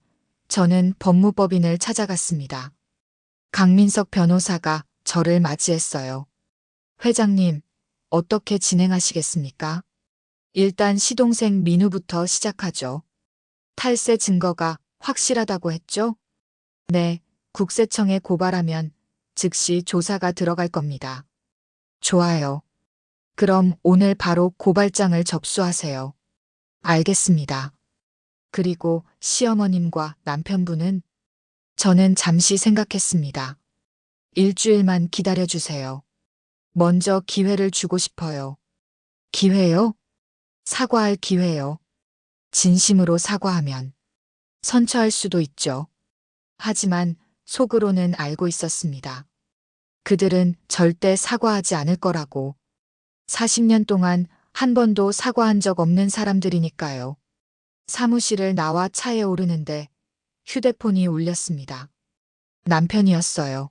저는 법무법인을 찾아갔습니다. 강민석 변호사가 저를 맞이했어요. 회장님, 어떻게 진행하시겠습니까? 일단 시동생 민우부터 시작하죠. 탈세 증거가 확실하다고 했죠? 네, 국세청에 고발하면 즉시 조사가 들어갈 겁니다. 좋아요. 그럼 오늘 바로 고발장을 접수하세요. 알겠습니다. 그리고 시어머님과 남편분은? 저는 잠시 생각했습니다. 일주일만 기다려주세요. 먼저 기회를 주고 싶어요. 기회요? 사과할 기회요. 진심으로 사과하면 선처할 수도 있죠. 하지만 속으로는 알고 있었습니다. 그들은 절대 사과하지 않을 거라고. 40년 동안 한 번도 사과한 적 없는 사람들이니까요. 사무실을 나와 차에 오르는데 휴대폰이 울렸습니다. 남편이었어요.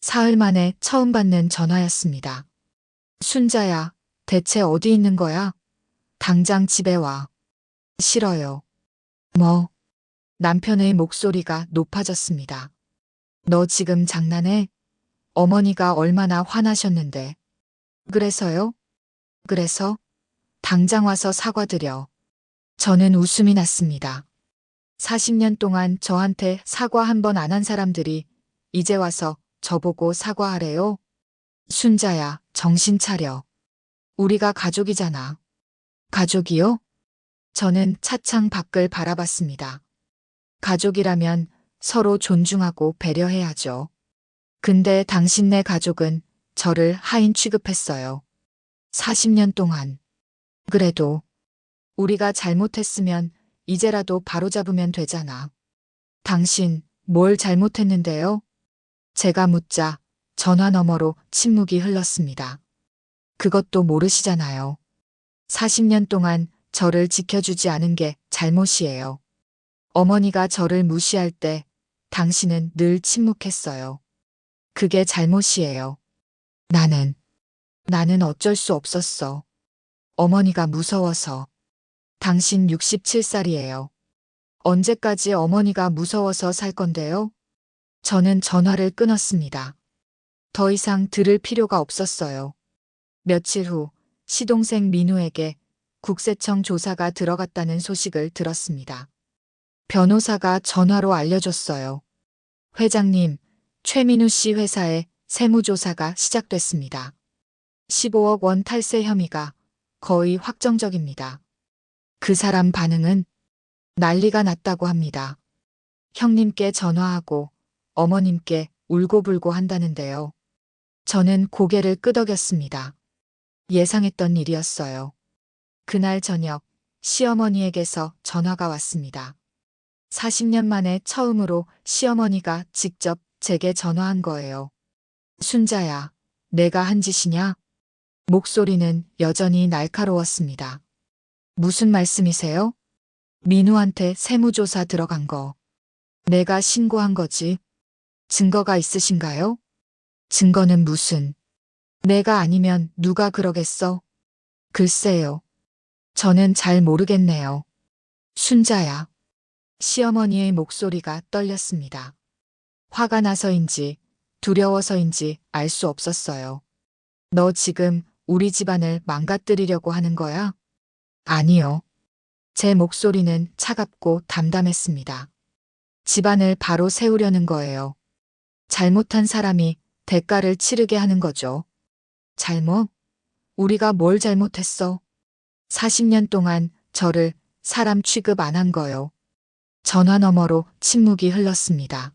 사흘 만에 처음 받는 전화였습니다. 순자야, 대체 어디 있는 거야? 당장 집에 와. 싫어요. 뭐? 남편의 목소리가 높아졌습니다. 너 지금 장난해? 어머니가 얼마나 화나셨는데. 그래서요? 그래서? 당장 와서 사과드려. 저는 웃음이 났습니다. 40년 동안 저한테 사과 한 번 안 한 사람들이 이제 와서 저보고 사과하래요? 순자야, 정신 차려. 우리가 가족이잖아. 가족이요? 저는 차창 밖을 바라봤습니다. 가족이라면 서로 존중하고 배려해야죠. 근데 당신네 가족은 저를 하인 취급했어요. 40년 동안. 그래도 우리가 잘못했으면 이제라도 바로잡으면 되잖아. 당신 뭘 잘못했는데요? 제가 묻자 전화 너머로 침묵이 흘렀습니다. 그것도 모르시잖아요. 40년 동안 저를 지켜주지 않은 게 잘못이에요. 어머니가 저를 무시할 때 당신은 늘 침묵했어요. 그게 잘못이에요. 나는 어쩔 수 없었어. 어머니가 무서워서. 당신 67살이에요. 언제까지 어머니가 무서워서 살 건데요? 저는 전화를 끊었습니다. 더 이상 들을 필요가 없었어요. 며칠 후 시동생 민우에게 국세청 조사가 들어갔다는 소식을 들었습니다. 변호사가 전화로 알려줬어요. 회장님, 최민우 씨 회사에 세무조사가 시작됐습니다. 15억 원 탈세 혐의가 거의 확정적입니다. 그 사람 반응은 난리가 났다고 합니다. 형님께 전화하고 어머님께 울고불고 한다는데요. 저는 고개를 끄덕였습니다. 예상했던 일이었어요. 그날 저녁 시어머니에게서 전화가 왔습니다. 40년 만에 처음으로 시어머니가 직접 제게 전화한 거예요. 순자야, 내가 한 짓이냐? 목소리는 여전히 날카로웠습니다. 무슨 말씀이세요? 민우한테 세무조사 들어간 거. 내가 신고한 거지. 증거가 있으신가요? 증거는 무슨. 내가 아니면 누가 그러겠어? 글쎄요. 저는 잘 모르겠네요. 순자야. 시어머니의 목소리가 떨렸습니다. 화가 나서인지 두려워서인지 알 수 없었어요. 너 지금 우리 집안을 망가뜨리려고 하는 거야? 아니요. 제 목소리는 차갑고 담담했습니다. 집안을 바로 세우려는 거예요. 잘못한 사람이 대가를 치르게 하는 거죠. 잘못? 우리가 뭘 잘못했어? 40년 동안 저를 사람 취급 안 한 거요. 전화 너머로 침묵이 흘렀습니다.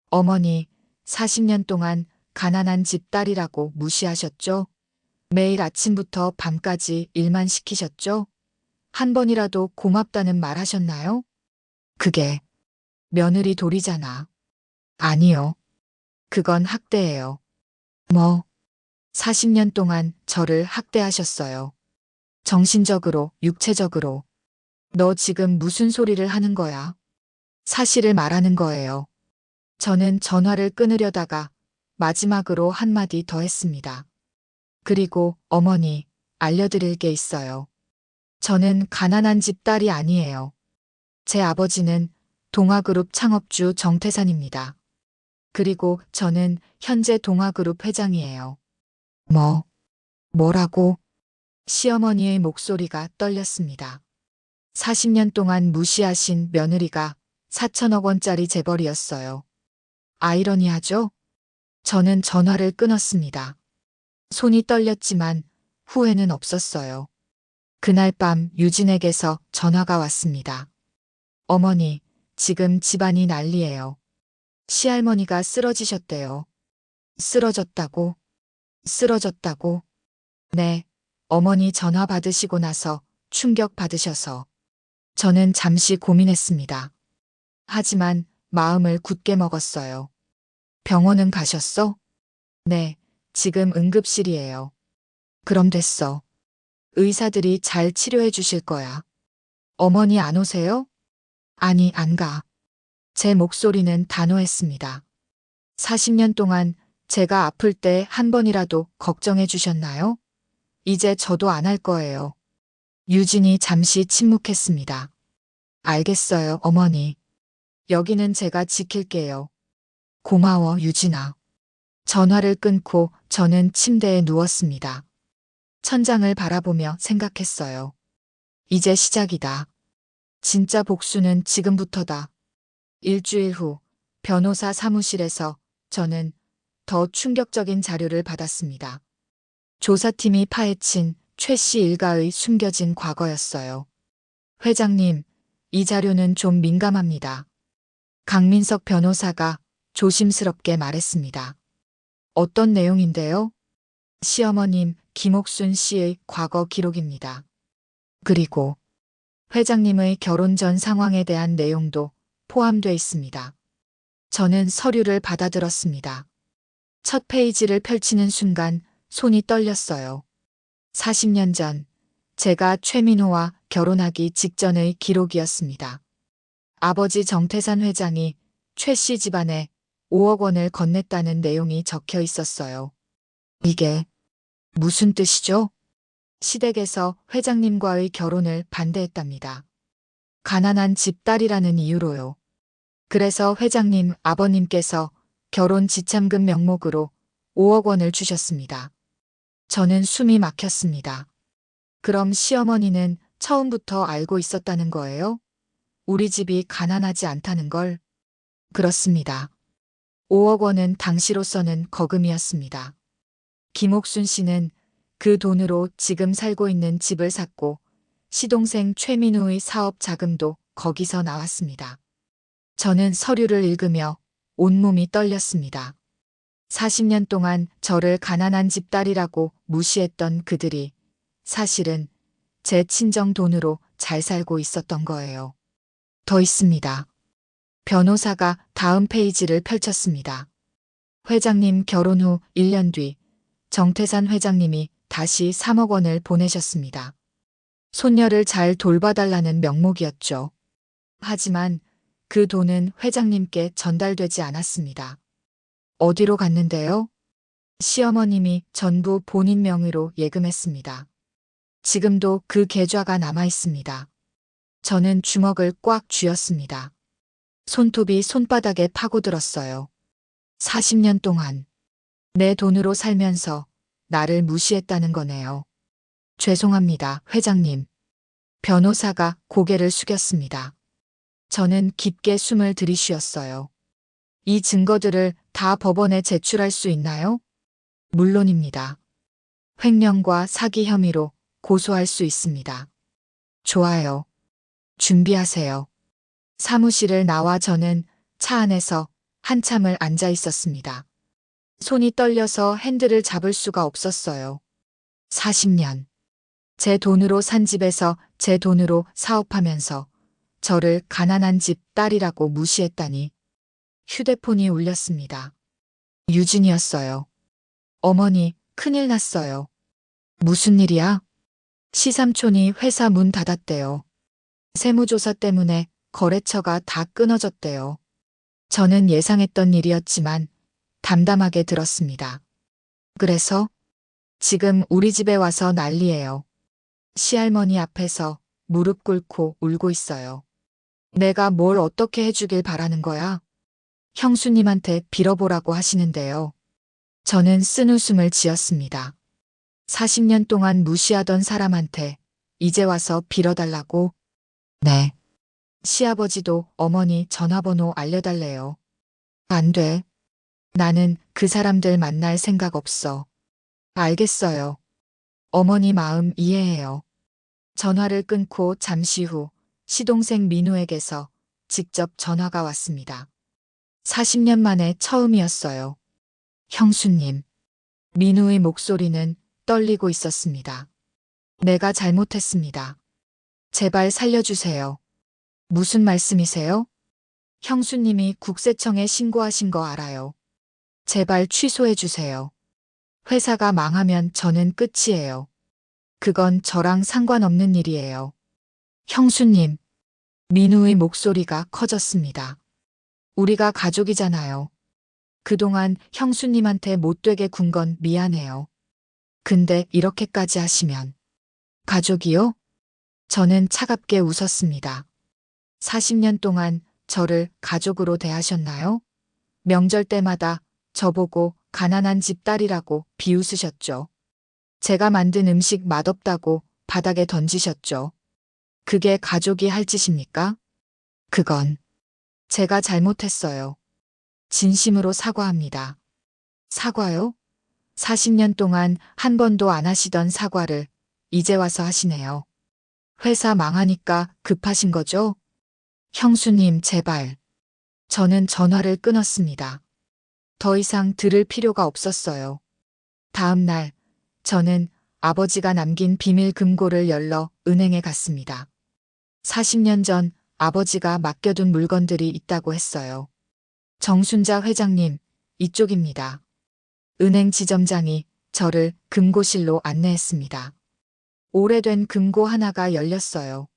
어머니, 40년 동안 가난한 집 딸이라고 무시하셨죠? 매일 아침부터 밤까지 일만 시키셨죠? 한 번이라도 고맙다는 말 하셨나요? 그게 며느리 도리잖아. 아니요. 그건 학대예요. 뭐, 40년 동안 저를 학대하셨어요. 정신적으로, 육체적으로. 너 지금 무슨 소리를 하는 거야? 사실을 말하는 거예요. 저는 전화를 끊으려다가 마지막으로 한마디 더 했습니다. 그리고 어머니, 알려드릴 게 있어요. 저는 가난한 집 딸이 아니에요. 제 아버지는 동아그룹 창업주 정태산입니다. 그리고 저는 현재 동아그룹 회장이에요. 뭐라고? 시어머니의 목소리가 떨렸습니다. 40년 동안 무시하신 며느리가 4천억 원짜리 재벌이었어요. 아이러니하죠? 저는 전화를 끊었습니다. 손이 떨렸지만 후회는 없었어요. 그날 밤 유진에게서 전화가 왔습니다. 어머니, 지금 집안이 난리예요. 시할머니가 쓰러지셨대요. 쓰러졌다고? 쓰러졌다고? 네, 어머니 전화 받으시고 나서 충격 받으셔서. 저는 잠시 고민했습니다. 하지만 마음을 굳게 먹었어요. 병원은 가셨어? 네, 지금 응급실이에요. 그럼 됐어. 의사들이 잘 치료해 주실 거야. 어머니 안 오세요? 아니, 안 가. 제 목소리는 단호했습니다. 40년 동안 제가 아플 때 한 번이라도 걱정해 주셨나요? 이제 저도 안 할 거예요. 유진이 잠시 침묵했습니다. 알겠어요, 어머니. 여기는 제가 지킬게요. 고마워, 유진아. 전화를 끊고 저는 침대에 누웠습니다. 천장을 바라보며 생각했어요. 이제 시작이다. 진짜 복수는 지금부터다. 일주일 후 변호사 사무실에서 저는 더 충격적인 자료를 받았습니다. 조사팀이 파헤친 최 씨 일가의 숨겨진 과거였어요. 회장님, 이 자료는 좀 민감합니다. 강민석 변호사가 조심스럽게 말했습니다. 어떤 내용인데요? 시어머님 김옥순 씨의 과거 기록입니다. 그리고 회장님의 결혼 전 상황에 대한 내용도 포함되어 있습니다. 저는 서류를 받아들었습니다. 첫 페이지를 펼치는 순간 손이 떨렸어요. 40년 전 제가 최민호와 결혼하기 직전의 기록이었습니다. 아버지 정태산 회장이 최 씨 집안에 5억 원을 건넸다는 내용이 적혀 있었어요. 이게 무슨 뜻이죠? 시댁에서 회장님과의 결혼을 반대했답니다. 가난한 집 딸이라는 이유로요. 그래서 회장님 아버님께서 결혼 지참금 명목으로 5억 원을 주셨습니다. 저는 숨이 막혔습니다. 그럼 시어머니는 처음부터 알고 있었다는 거예요? 우리 집이 가난하지 않다는 걸? 그렇습니다. 5억 원은 당시로서는 거금이었습니다. 김옥순 씨는 그 돈으로 지금 살고 있는 집을 샀고 시동생 최민우의 사업 자금도 거기서 나왔습니다. 저는 서류를 읽으며 온몸이 떨렸습니다. 40년 동안 저를 가난한 집 딸이라고 무시했던 그들이 사실은 제 친정 돈으로 잘 살고 있었던 거예요. 더 있습니다. 변호사가 다음 페이지를 펼쳤습니다. 회장님 결혼 후 1년 뒤 정태산 회장님이 다시 3억 원을 보내셨습니다. 손녀를 잘 돌봐달라는 명목이었죠. 하지만 그 돈은 회장님께 전달되지 않았습니다. 어디로 갔는데요? 시어머님이 전부 본인 명의로 예금했습니다. 지금도 그 계좌가 남아 있습니다. 저는 주먹을 꽉 쥐었습니다. 손톱이 손바닥에 파고들었어요. 40년 동안 내 돈으로 살면서 나를 무시했다는 거네요. 죄송합니다, 회장님. 변호사가 고개를 숙였습니다. 저는 깊게 숨을 들이쉬었어요. 이 증거들을 다 법원에 제출할 수 있나요? 물론입니다. 횡령과 사기 혐의로 고소할 수 있습니다. 좋아요. 준비하세요. 사무실을 나와 저는 차 안에서 한참을 앉아 있었습니다. 손이 떨려서 핸들을 잡을 수가 없었어요. 40년. 제 돈으로 산 집에서 제 돈으로 사업하면서 저를 가난한 집 딸이라고 무시했다니. 휴대폰이 울렸습니다. 유진이었어요. 어머니, 큰일 났어요. 무슨 일이야? 시삼촌이 회사 문 닫았대요. 세무조사 때문에 거래처가 다 끊어졌대요. 저는 예상했던 일이었지만 담담하게 들었습니다. 그래서 지금 우리 집에 와서 난리예요. 시할머니 앞에서 무릎 꿇고 울고 있어요. 내가 뭘 어떻게 해주길 바라는 거야? 형수님한테 빌어보라고 하시는데요. 저는 쓴웃음을 지었습니다. 40년 동안 무시하던 사람한테 이제 와서 빌어달라고? 네. 시아버지도 어머니 전화번호 알려달래요. 안 돼. 나는 그 사람들 만날 생각 없어. 알겠어요. 어머니 마음 이해해요. 전화를 끊고 잠시 후 시동생 민우에게서 직접 전화가 왔습니다. 40년 만에 처음이었어요. 형수님. 민우의 목소리는 떨리고 있었습니다. 내가 잘못했습니다. 제발 살려주세요. 무슨 말씀이세요? 형수님이 국세청에 신고하신 거 알아요. 제발 취소해 주세요. 회사가 망하면 저는 끝이에요. 그건 저랑 상관없는 일이에요. 형수님. 민우의 목소리가 커졌습니다. 우리가 가족이잖아요. 그동안 형수님한테 못되게 군 건 미안해요. 근데 이렇게까지 하시면. 가족이요? 저는 차갑게 웃었습니다. 40년 동안 저를 가족으로 대하셨나요? 명절 때마다 저보고 가난한 집 딸이라고 비웃으셨죠. 제가 만든 음식 맛없다고 바닥에 던지셨죠. 그게 가족이 할 짓입니까? 그건 제가 잘못했어요. 진심으로 사과합니다. 사과요? 40년 동안 한 번도 안 하시던 사과를 이제 와서 하시네요. 회사 망하니까 급하신 거죠? 형수님, 제발. 저는 전화를 끊었습니다. 더 이상 들을 필요가 없었어요. 다음 날, 저는 아버지가 남긴 비밀 금고를 열러 은행에 갔습니다. 40년 전 아버지가 맡겨둔 물건들이 있다고 했어요. 정순자 회장님, 이쪽입니다. 은행 지점장이 저를 금고실로 안내했습니다. 오래된 금고 하나가 열렸어요.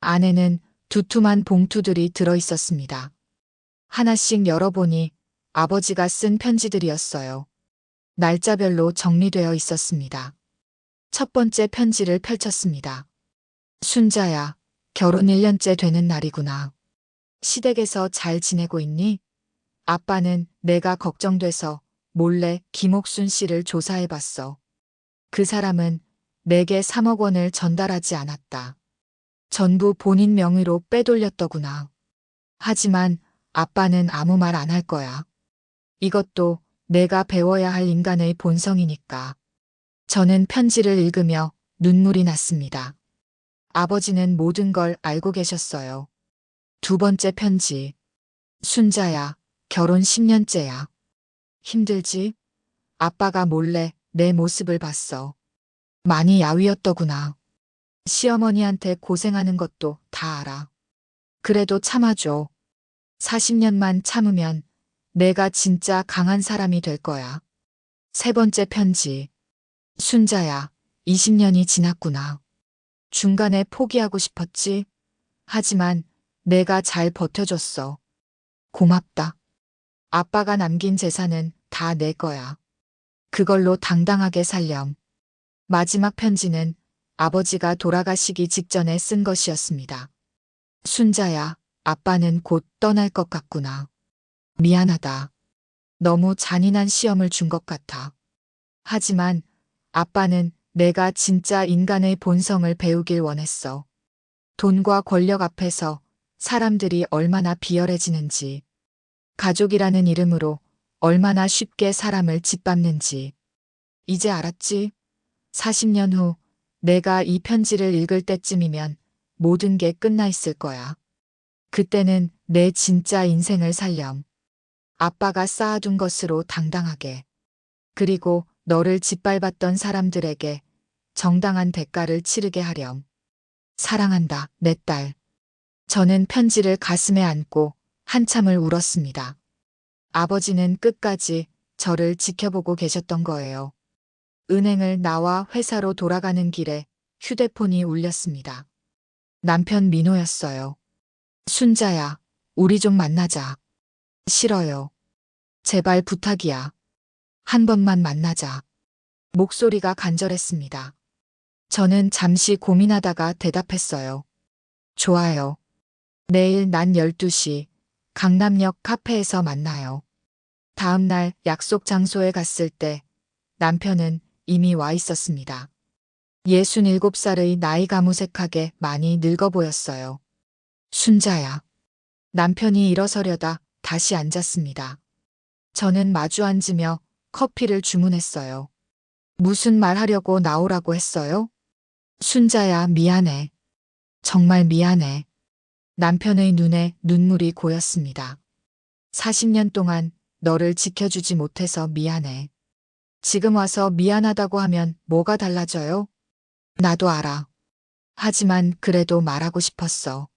안에는 두툼한 봉투들이 들어 있었습니다. 하나씩 열어보니 아버지가 쓴 편지들이었어요. 날짜별로 정리되어 있었습니다. 첫 번째 편지를 펼쳤습니다. 순자야, 결혼 1년째 되는 날이구나. 시댁에서 잘 지내고 있니? 아빠는 내가 걱정돼서 몰래 김옥순 씨를 조사해봤어. 그 사람은 내게 3억 원을 전달하지 않았다. 전부 본인 명의로 빼돌렸더구나. 하지만 아빠는 아무 말 안 할 거야. 이것도 내가 배워야 할 인간의 본성이니까. 저는 편지를 읽으며 눈물이 났습니다. 아버지는 모든 걸 알고 계셨어요. 두 번째 편지. 순자야, 결혼 10년째야. 힘들지? 아빠가 몰래 내 모습을 봤어. 많이 야위었더구나. 시어머니한테 고생하는 것도 다 알아. 그래도 참아줘. 40년만 참으면 내가 진짜 강한 사람이 될 거야. 세 번째 편지. 순자야, 20년이 지났구나. 중간에 포기하고 싶었지? 하지만 내가 잘 버텨줬어. 고맙다. 아빠가 남긴 재산은 다 내 거야. 그걸로 당당하게 살렴. 마지막 편지는 아버지가 돌아가시기 직전에 쓴 것이었습니다. 순자야, 아빠는 곧 떠날 것 같구나. 미안하다. 너무 잔인한 시험을 준 것 같아. 하지만 아빠는 내가 진짜 인간의 본성을 배우길 원했어. 돈과 권력 앞에서 사람들이 얼마나 비열해지는지, 가족이라는 이름으로 얼마나 쉽게 사람을 짓밟는지. 이제 알았지? 40년 후 내가 이 편지를 읽을 때쯤이면 모든 게 끝나 있을 거야. 그때는 내 진짜 인생을 살렴. 아빠가 쌓아둔 것으로 당당하게. 그리고 너를 짓밟았던 사람들에게 정당한 대가를 치르게 하렴. 사랑한다, 내 딸. 저는 편지를 가슴에 안고 한참을 울었습니다. 아버지는 끝까지 저를 지켜보고 계셨던 거예요. 은행을 나와 회사로 돌아가는 길에 휴대폰이 울렸습니다. 남편 민호였어요. 순자야, 우리 좀 만나자. 싫어요. 제발 부탁이야. 한 번만 만나자. 목소리가 간절했습니다. 저는 잠시 고민하다가 대답했어요. 좋아요. 내일 낮 12시 강남역 카페에서 만나요. 다음 날 약속 장소에 갔을 때 남편은 이미 와 있었습니다. 67살의 나이가 무색하게 많이 늙어 보였어요. 순자야. 남편이 일어서려다 다시 앉았습니다. 저는 마주 앉으며 커피를 주문했어요. 무슨 말 하려고 나오라고 했어요? 순자야, 미안해. 정말 미안해. 남편의 눈에 눈물이 고였습니다. 40년 동안 너를 지켜주지 못해서 미안해. 지금 와서 미안하다고 하면 뭐가 달라져요? 나도 알아. 하지만 그래도 말하고 싶었어.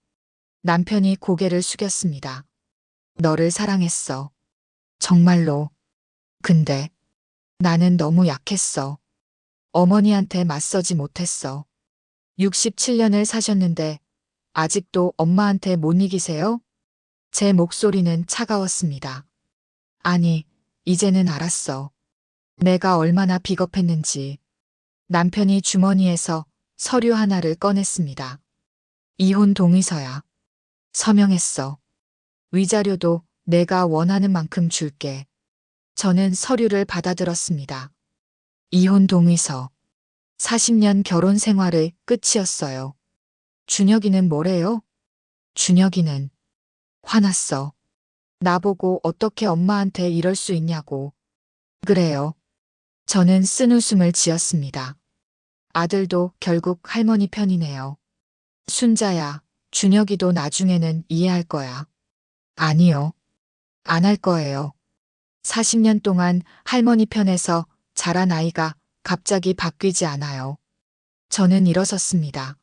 남편이 고개를 숙였습니다. 너를 사랑했어. 정말로. 근데 나는 너무 약했어. 어머니한테 맞서지 못했어. 67년을 사셨는데 아직도 엄마한테 못 이기세요? 제 목소리는 차가웠습니다. 아니, 이제는 알았어. 내가 얼마나 비겁했는지. 남편이 주머니에서 서류 하나를 꺼냈습니다. 이혼 동의서야. 서명했어. 위자료도 내가 원하는 만큼 줄게. 저는 서류를 받아들었습니다. 이혼 동의서. 40년 결혼 생활의 끝이었어요. 준혁이는 뭐래요? 준혁이는 화났어. 나보고 어떻게 엄마한테 이럴 수 있냐고. 그래요. 저는 쓴웃음을 지었습니다. 아들도 결국 할머니 편이네요. 순자야, 준혁이도 나중에는 이해할 거야. 아니요. 안 할 거예요. 40년 동안 할머니 편에서 자란 아이가 갑자기 바뀌지 않아요. 저는 일어섰습니다.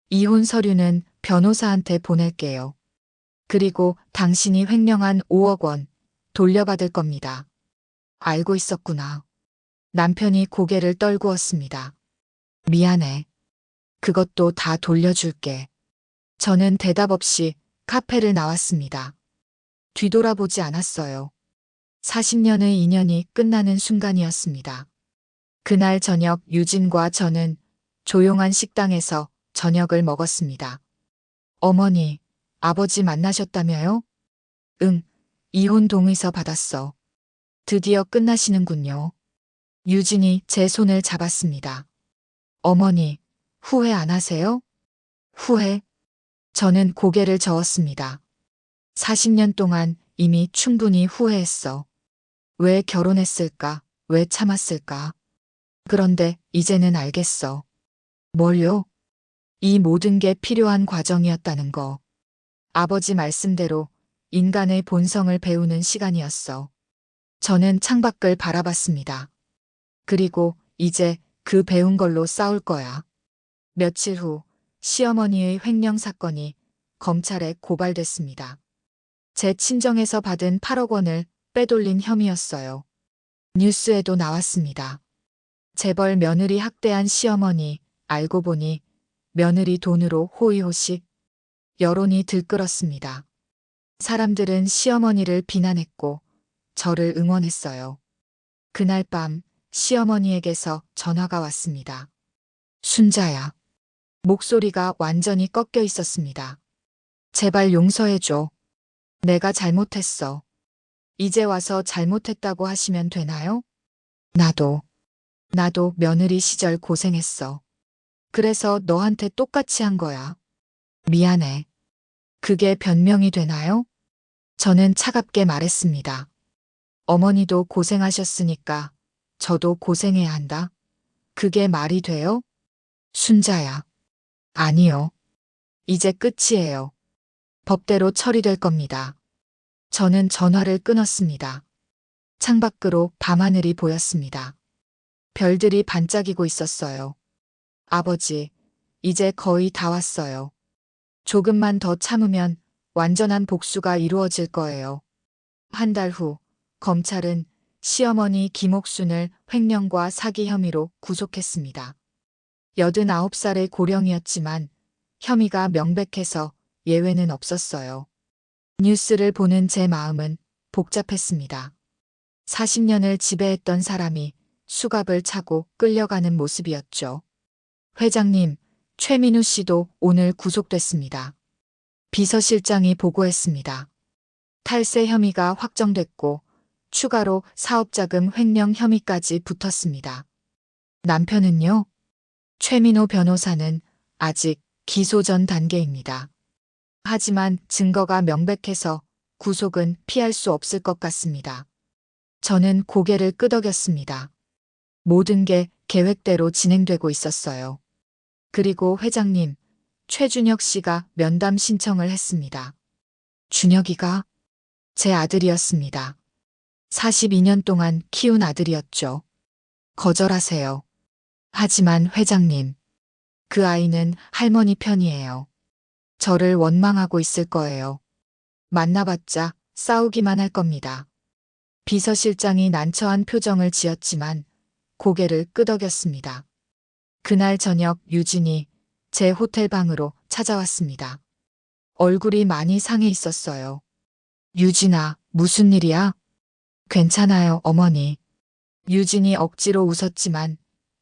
이혼 서류는 변호사한테 보낼게요. 그리고 당신이 횡령한 5억 원 돌려받을 겁니다. 알고 있었구나. 남편이 고개를 떨구었습니다. 미안해. 그것도 다 돌려줄게. 저는 대답 없이 카페를 나왔습니다. 뒤돌아보지 않았어요. 40년의 인연이 끝나는 순간이었습니다. 그날 저녁 유진과 저는 조용한 식당에서 저녁을 먹었습니다. 어머니, 아버지 만나셨다며요? 응, 이혼 동의서 받았어. 드디어 끝나시는군요. 유진이 제 손을 잡았습니다. 어머니, 후회 안 하세요? 후회? 저는 고개를 저었습니다. 40년 동안 이미 충분히 후회했어. 왜 결혼했을까? 왜 참았을까? 그런데 이제는 알겠어. 뭘요? 이 모든 게 필요한 과정이었다는 거. 아버지 말씀대로 인간의 본성을 배우는 시간이었어. 저는 창밖을 바라봤습니다. 그리고 이제 그 배운 걸로 싸울 거야. 며칠 후 시어머니의 횡령 사건이 검찰에 고발됐습니다. 제 친정에서 받은 8억 원을 빼돌린 혐의였어요. 뉴스에도 나왔습니다. 재벌 며느리 학대한 시어머니, 알고 보니 며느리 돈으로 호의호식. 여론이 들끓었습니다. 사람들은 시어머니를 비난했고 저를 응원했어요. 그날 밤 시어머니에게서 전화가 왔습니다. 순자야. 목소리가 완전히 꺾여 있었습니다. 제발 용서해줘. 내가 잘못했어. 이제 와서 잘못했다고 하시면 되나요? 나도 며느리 시절 고생했어. 그래서 너한테 똑같이 한 거야. 미안해. 그게 변명이 되나요? 저는 차갑게 말했습니다. 어머니도 고생하셨으니까 저도 고생해야 한다. 그게 말이 돼요? 순자야. 아니요. 이제 끝이에요. 법대로 처리될 겁니다. 저는 전화를 끊었습니다. 창밖으로 밤하늘이 보였습니다. 별들이 반짝이고 있었어요. 아버지, 이제 거의 다 왔어요. 조금만 더 참으면 완전한 복수가 이루어질 거예요. 한 달 후, 검찰은 시어머니 김옥순을 횡령과 사기 혐의로 구속했습니다. 89살의 고령이었지만 혐의가 명백해서 예외는 없었어요. 뉴스를 보는 제 마음은 복잡했습니다. 40년을 지배했던 사람이 수갑을 차고 끌려가는 모습이었죠. 회장님, 최민우 씨도 오늘 구속됐습니다. 비서실장이 보고했습니다. 탈세 혐의가 확정됐고 추가로 사업자금 횡령 혐의까지 붙었습니다. 남편은요? 최민호 변호사는 아직 기소 전 단계입니다. 하지만 증거가 명백해서 구속은 피할 수 없을 것 같습니다. 저는 고개를 끄덕였습니다. 모든 게 계획대로 진행되고 있었어요. 그리고 회장님, 최준혁 씨가 면담 신청을 했습니다. 준혁이가 제 아들이었습니다. 42년 동안 키운 아들이었죠. 거절하세요. 하지만 회장님, 그 아이는 할머니 편이에요. 저를 원망하고 있을 거예요. 만나봤자 싸우기만 할 겁니다. 비서실장이 난처한 표정을 지었지만 고개를 끄덕였습니다. 그날 저녁 유진이 제 호텔 방으로 찾아왔습니다. 얼굴이 많이 상해 있었어요. 유진아, 무슨 일이야? 괜찮아요, 어머니. 유진이 억지로 웃었지만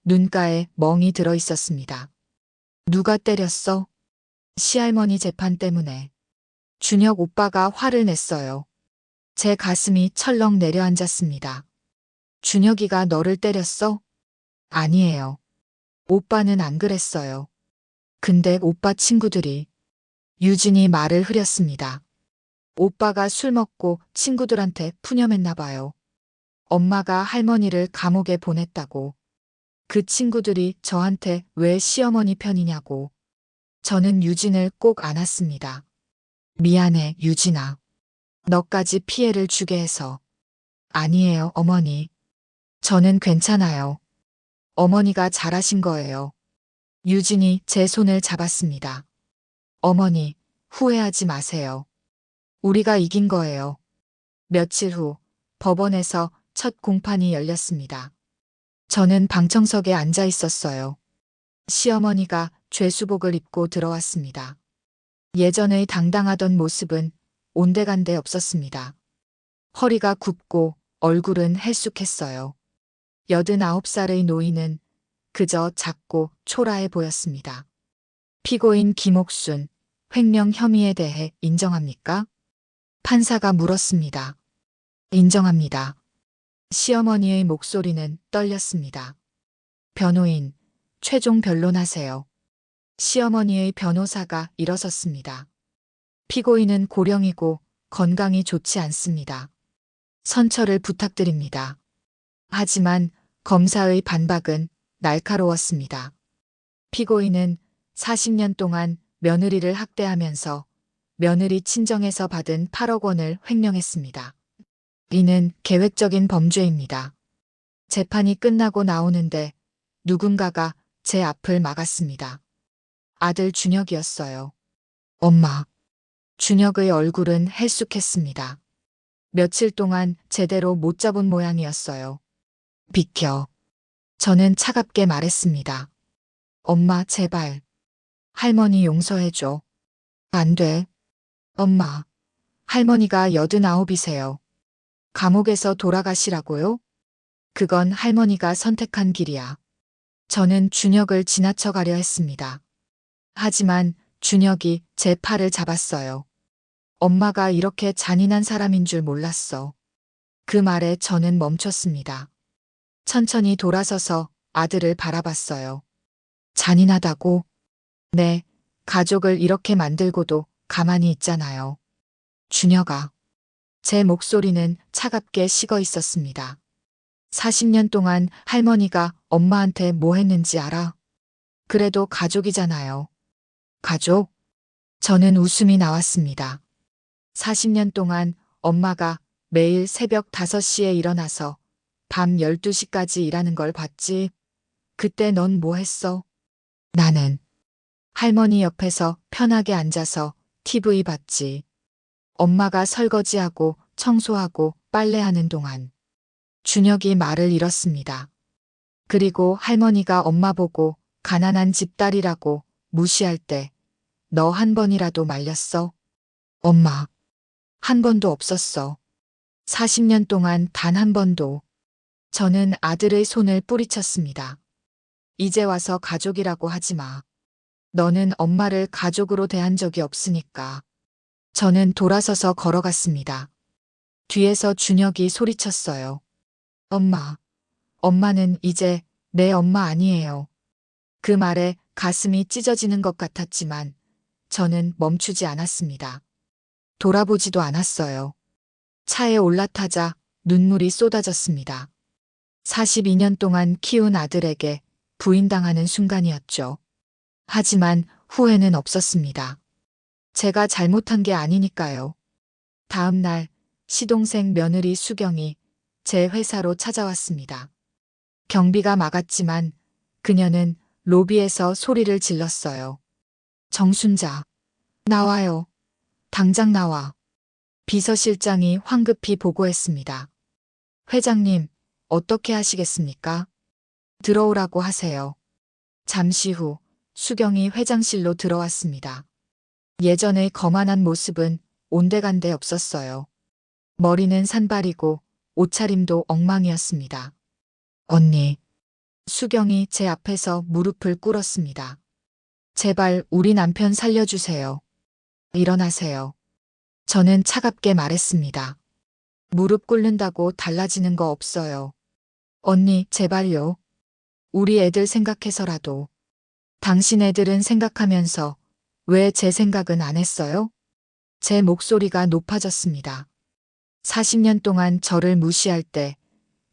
눈가에 멍이 들어 있었습니다. 누가 때렸어? 시할머니 재판 때문에. 준혁 오빠가 화를 냈어요. 제 가슴이 철렁 내려앉았습니다. 준혁이가 너를 때렸어? 아니에요. 오빠는 안 그랬어요. 근데 오빠 친구들이. 유진이 말을 흐렸습니다. 오빠가 술 먹고 친구들한테 푸념했나 봐요. 엄마가 할머니를 감옥에 보냈다고. 그 친구들이 저한테 왜 시어머니 편이냐고. 저는 유진을 꼭 안았습니다. 미안해, 유진아. 너까지 피해를 주게 해서. 아니에요, 어머니. 저는 괜찮아요. 어머니가 잘하신 거예요. 유진이 제 손을 잡았습니다. 어머니, 후회하지 마세요. 우리가 이긴 거예요. 며칠 후 법원에서 첫 공판이 열렸습니다. 저는 방청석에 앉아 있었어요. 시어머니가 죄수복을 입고 들어왔습니다. 예전의 당당하던 모습은 온데간데 없었습니다. 허리가 굽고 얼굴은 헬쑥했어요. 89살의 노인은 그저 작고 초라해 보였습니다. 피고인 김옥순, 횡령 혐의에 대해 인정합니까? 판사가 물었습니다. 인정합니다. 시어머니의 목소리는 떨렸습니다. 변호인, 최종 변론하세요. 시어머니의 변호사가 일어섰습니다. 피고인은 고령이고 건강이 좋지 않습니다. 선처를 부탁드립니다. 하지만 검사의 반박은 날카로웠습니다. 피고인은 40년 동안 며느리를 학대하면서 며느리 친정에서 받은 8억 원을 횡령했습니다. 이는 계획적인 범죄입니다. 재판이 끝나고 나오는데 누군가가 제 앞을 막았습니다. 아들 준혁이었어요. 엄마. 준혁의 얼굴은 헬쑥했습니다. 며칠 동안 제대로 못 잡은 모양이었어요. 비켜. 저는 차갑게 말했습니다. 엄마, 제발. 할머니 용서해줘. 안 돼. 엄마. 할머니가 89이세요. 감옥에서 돌아가시라고요? 그건 할머니가 선택한 길이야. 저는 준혁을 지나쳐 가려 했습니다. 하지만 준혁이 제 팔을 잡았어요. 엄마가 이렇게 잔인한 사람인 줄 몰랐어. 그 말에 저는 멈췄습니다. 천천히 돌아서서 아들을 바라봤어요. 잔인하다고? 네, 가족을 이렇게 만들고도 가만히 있잖아요. 준혁아. 제 목소리는 차갑게 식어 있었습니다. 40년 동안 할머니가 엄마한테 뭐 했는지 알아? 그래도 가족이잖아요. 가족? 저는 웃음이 나왔습니다. 40년 동안 엄마가 매일 새벽 5시에 일어나서 밤 12시까지 일하는 걸 봤지. 그때 넌 뭐 했어? 나는 할머니 옆에서 편하게 앉아서 TV 봤지. 엄마가 설거지하고 청소하고 빨래하는 동안. 준혁이 말을 잃었습니다. 그리고 할머니가 엄마 보고 가난한 집딸이라고 무시할 때 너 한 번이라도 말렸어? 엄마, 한 번도 없었어. 40년 동안 단 한 번도. 저는 아들의 손을 뿌리쳤습니다. 이제 와서 가족이라고 하지 마. 너는 엄마를 가족으로 대한 적이 없으니까. 저는 돌아서서 걸어갔습니다. 뒤에서 준혁이 소리쳤어요. 엄마, 엄마는 이제 내 엄마 아니에요. 그 말에 가슴이 찢어지는 것 같았지만 저는 멈추지 않았습니다. 돌아보지도 않았어요. 차에 올라타자 눈물이 쏟아졌습니다. 42년 동안 키운 아들에게 부인당하는 순간이었죠. 하지만 후회는 없었습니다. 제가 잘못한 게 아니니까요. 다음 날 시동생 며느리 수경이 제 회사로 찾아왔습니다. 경비가 막았지만 그녀는 로비에서 소리를 질렀어요. 정순자, 나와요. 당장 나와. 비서실장이 황급히 보고했습니다. 회장님, 어떻게 하시겠습니까? 들어오라고 하세요. 잠시 후 수경이 회장실로 들어왔습니다. 예전의 거만한 모습은 온데간데 없었어요. 머리는 산발이고 옷차림도 엉망이었습니다. 언니. 수경이 제 앞에서 무릎을 꿇었습니다. 제발 우리 남편 살려주세요. 일어나세요. 저는 차갑게 말했습니다. 무릎 꿇는다고 달라지는 거 없어요. 언니, 제발요. 우리 애들 생각해서라도. 당신 애들은 생각하면서 왜 제 생각은 안 했어요? 제 목소리가 높아졌습니다. 40년 동안 저를 무시할 때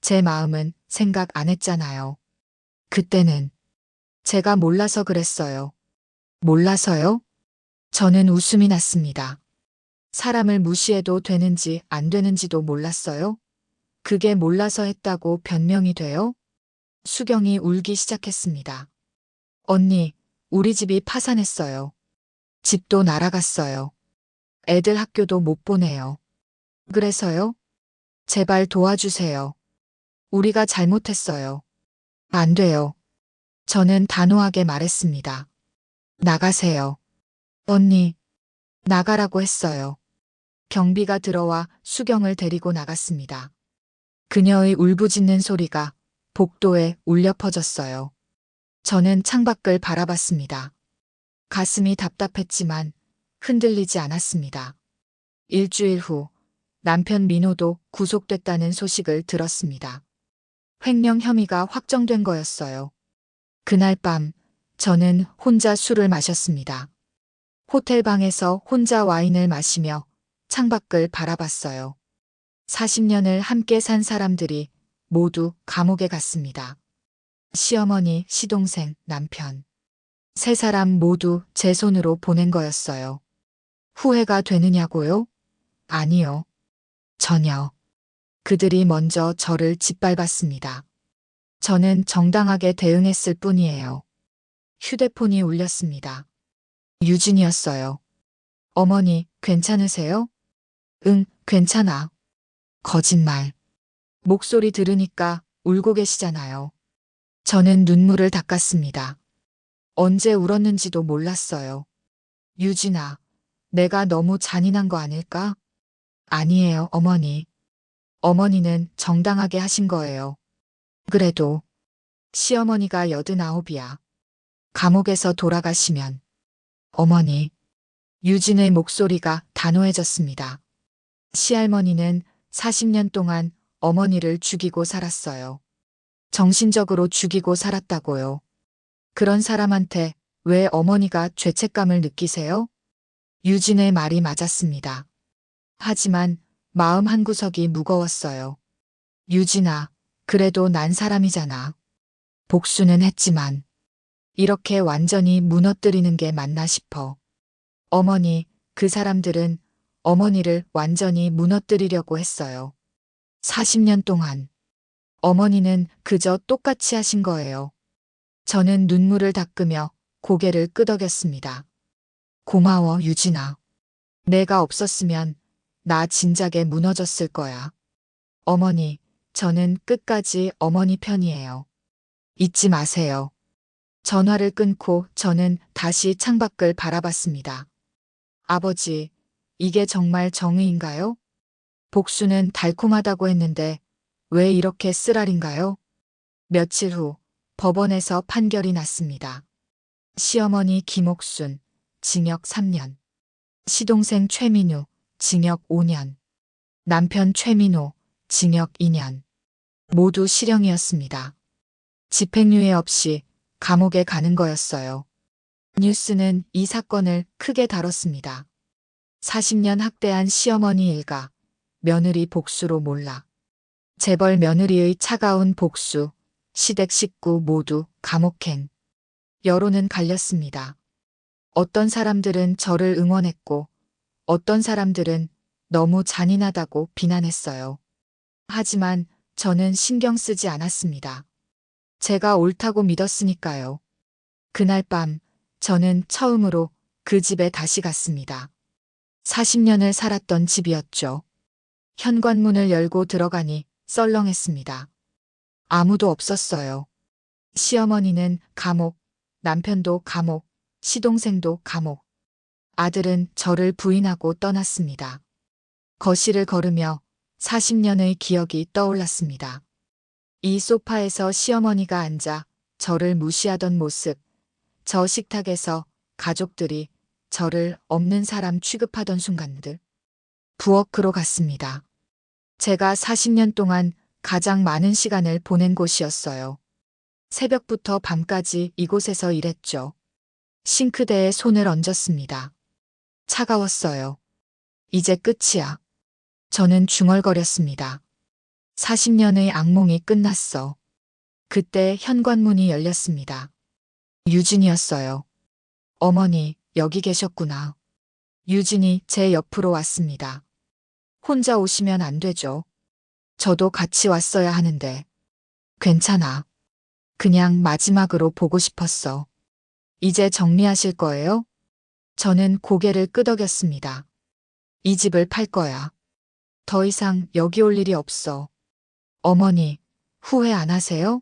제 마음은 생각 안 했잖아요. 그때는 제가 몰라서 그랬어요. 몰라서요? 저는 웃음이 났습니다. 사람을 무시해도 되는지 안 되는지도 몰랐어요? 그게 몰라서 했다고 변명이 돼요? 수경이 울기 시작했습니다. 언니, 우리 집이 파산했어요. 집도 날아갔어요. 애들 학교도 못 보내요. 그래서요? 제발 도와주세요. 우리가 잘못했어요. 안 돼요. 저는 단호하게 말했습니다. 나가세요. 언니, 나가라고 했어요. 경비가 들어와 수경을 데리고 나갔습니다. 그녀의 울부짖는 소리가 복도에 울려 퍼졌어요. 저는 창밖을 바라봤습니다. 가슴이 답답했지만 흔들리지 않았습니다. 일주일 후 남편 민호도 구속됐다는 소식을 들었습니다. 횡령 혐의가 확정된 거였어요. 그날 밤 저는 혼자 술을 마셨습니다. 호텔 방에서 혼자 와인을 마시며 창밖을 바라봤어요. 40년을 함께 산 사람들이 모두 감옥에 갔습니다. 시어머니, 시동생, 남편. 세 사람 모두 제 손으로 보낸 거였어요. 후회가 되느냐고요? 아니요. 전혀. 그들이 먼저 저를 짓밟았습니다. 저는 정당하게 대응했을 뿐이에요. 휴대폰이 울렸습니다. 유진이었어요. 어머니, 괜찮으세요? 응, 괜찮아. 거짓말. 목소리 들으니까 울고 계시잖아요. 저는 눈물을 닦았습니다. 언제 울었는지도 몰랐어요. 유진아, 내가 너무 잔인한 거 아닐까? 아니에요, 어머니. 어머니는 정당하게 하신 거예요. 그래도 시어머니가 89이야. 감옥에서 돌아가시면. 어머니. 유진의 목소리가 단호해졌습니다. 시할머니는 40년 동안 어머니를 죽이고 살았어요. 정신적으로 죽이고 살았다고요. 그런 사람한테 왜 어머니가 죄책감을 느끼세요? 유진의 말이 맞았습니다. 하지만 마음 한구석이 무거웠어요. 유진아, 그래도 난 사람이잖아. 복수는 했지만 이렇게 완전히 무너뜨리는 게 맞나 싶어. 어머니, 그 사람들은 어머니를 완전히 무너뜨리려고 했어요. 40년 동안. 어머니는 그저 똑같이 하신 거예요. 저는 눈물을 닦으며 고개를 끄덕였습니다. 고마워, 유진아. 내가 없었으면 나 진작에 무너졌을 거야. 어머니, 저는 끝까지 어머니 편이에요. 잊지 마세요. 전화를 끊고 저는 다시 창밖을 바라봤습니다. 아버지, 이게 정말 정의인가요? 복수는 달콤하다고 했는데 왜 이렇게 쓰라린가요? 며칠 후 법원에서 판결이 났습니다. 시어머니 김옥순, 징역 3년. 시동생 최민우, 징역 5년. 남편 최민호, 징역 2년. 모두 실형이었습니다. 집행유예 없이 감옥에 가는 거였어요. 뉴스는 이 사건을 크게 다뤘습니다. 40년 학대한 시어머니 일가, 며느리 복수로 몰락. 재벌 며느리의 차가운 복수, 시댁 식구 모두 감옥행. 여론은 갈렸습니다. 어떤 사람들은 저를 응원했고, 어떤 사람들은 너무 잔인하다고 비난했어요. 하지만 저는 신경 쓰지 않았습니다. 제가 옳다고 믿었으니까요. 그날 밤 저는 처음으로 그 집에 다시 갔습니다. 40년을 살았던 집이었죠. 현관문을 열고 들어가니 썰렁했습니다. 아무도 없었어요. 시어머니는 감옥, 남편도 감옥, 시동생도 감옥. 아들은 저를 부인하고 떠났습니다. 거실을 걸으며 40년의 기억이 떠올랐습니다. 이 소파에서 시어머니가 앉아 저를 무시하던 모습, 저 식탁에서 가족들이 저를 없는 사람 취급하던 순간들. 부엌으로 갔습니다. 제가 40년 동안 가장 많은 시간을 보낸 곳이었어요. 새벽부터 밤까지 이곳에서 일했죠. 싱크대에 손을 얹었습니다. 차가웠어요. 이제 끝이야. 저는 중얼거렸습니다. 40년의 악몽이 끝났어. 그때 현관문이 열렸습니다. 유진이었어요. 어머니, 여기 계셨구나. 유진이 제 옆으로 왔습니다. 혼자 오시면 안 되죠. 저도 같이 왔어야 하는데. 괜찮아. 그냥 마지막으로 보고 싶었어. 이제 정리하실 거예요? 저는 고개를 끄덕였습니다. 이 집을 팔 거야. 더 이상 여기 올 일이 없어. 어머니, 후회 안 하세요?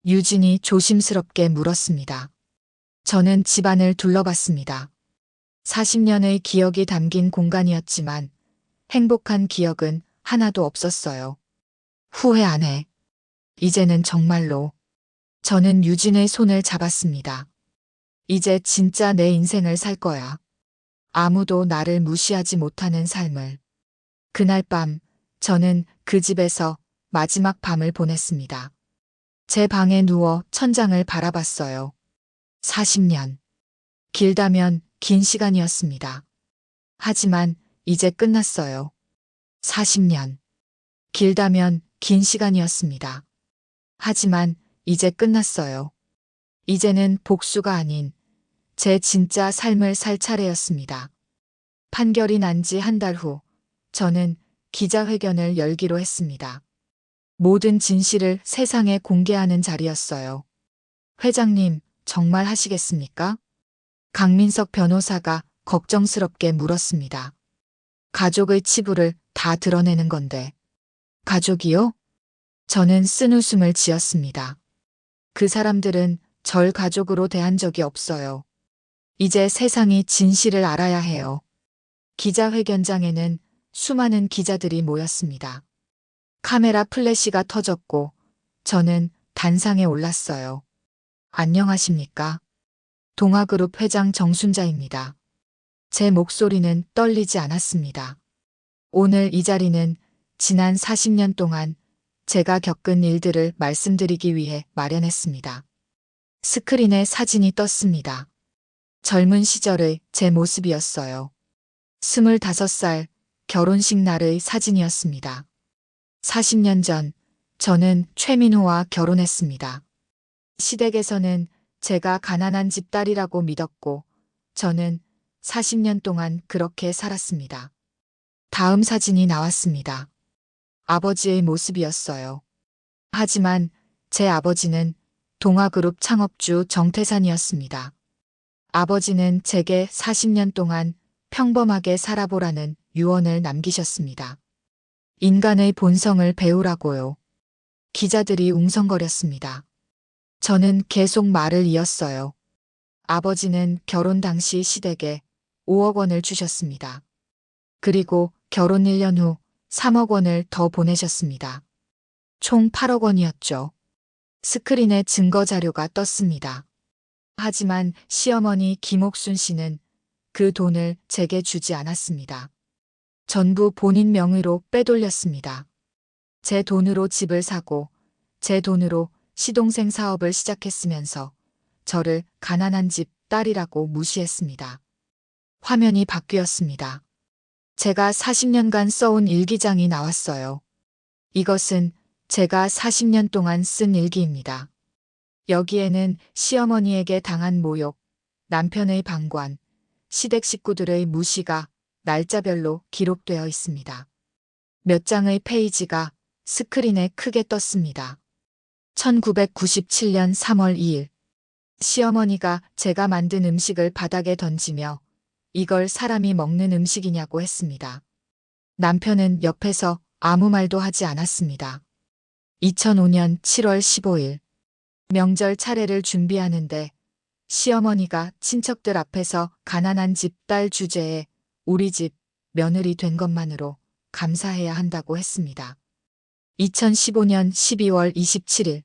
유진이 조심스럽게 물었습니다. 저는 집안을 둘러봤습니다. 40년의 기억이 담긴 공간이었지만 행복한 기억은 하나도 없었어요. 후회 안 해. 이제는 정말로. 저는 유진의 손을 잡았습니다. 이제 진짜 내 인생을 살 거야. 아무도 나를 무시하지 못하는 삶을. 그날 밤 저는 그 집에서 마지막 밤을 보냈습니다. 제 방에 누워 천장을 바라봤어요. 40년. 길다면 긴 시간이었습니다. 하지만 이제 끝났어요. 40년. 길다면 긴 시간이었습니다. 하지만 이제 끝났어요. 이제는 복수가 아닌 제 진짜 삶을 살 차례였습니다. 판결이 난 지 한 달 후 저는 기자회견을 열기로 했습니다. 모든 진실을 세상에 공개하는 자리였어요. 회장님, 정말 하시겠습니까? 강민석 변호사가 걱정스럽게 물었습니다. 가족의 치부를 다 드러내는 건데. 가족이요? 저는 쓴웃음을 지었습니다. 그 사람들은 절 가족으로 대한 적이 없어요. 이제 세상이 진실을 알아야 해요. 기자회견장에는 수많은 기자들이 모였습니다. 카메라 플래시가 터졌고 저는 단상에 올랐어요. 안녕하십니까? 동아그룹 회장 정순자입니다. 제 목소리는 떨리지 않았습니다. 오늘 이 자리는 지난 40년 동안 제가 겪은 일들을 말씀드리기 위해 마련했습니다. 스크린에 사진이 떴습니다. 젊은 시절의 제 모습이었어요. 25살 결혼식 날의 사진이었습니다. 40년 전 저는 최민호와 결혼했습니다. 시댁에서는 제가 가난한 집 딸이라고 믿었고 저는 40년 동안 그렇게 살았습니다. 다음 사진이 나왔습니다. 아버지의 모습이었어요. 하지만 제 아버지는 동아그룹 창업주 정태산이었습니다. 아버지는 제게 40년 동안 평범하게 살아보라는 유언을 남기셨습니다. 인간의 본성을 배우라고요. 기자들이 웅성거렸습니다. 저는 계속 말을 이었어요. 아버지는 결혼 당시 시댁에 5억 원을 주셨습니다. 그리고 결혼 1년 후 3억 원을 더 보내셨습니다. 총 8억 원이었죠. 스크린에 증거 자료가 떴습니다. 하지만 시어머니 김옥순 씨는 그 돈을 제게 주지 않았습니다. 전부 본인 명의로 빼돌렸습니다. 제 돈으로 집을 사고 제 돈으로 시동생 사업을 시작했으면서 저를 가난한 집 딸이라고 무시했습니다. 화면이 바뀌었습니다. 제가 40년간 써온 일기장이 나왔어요. 이것은 제가 40년 동안 쓴 일기입니다. 여기에는 시어머니에게 당한 모욕, 남편의 방관, 시댁 식구들의 무시가 날짜별로 기록되어 있습니다. 몇 장의 페이지가 스크린에 크게 떴습니다. 1997년 3월 2일. 시어머니가 제가 만든 음식을 바닥에 던지며 이걸 사람이 먹는 음식이냐고 했습니다. 남편은 옆에서 아무 말도 하지 않았습니다. 2005년 7월 15일. 명절 차례를 준비하는데 시어머니가 친척들 앞에서 가난한 집 딸 주제에 우리 집 며느리 된 것만으로 감사해야 한다고 했습니다. 2015년 12월 27일.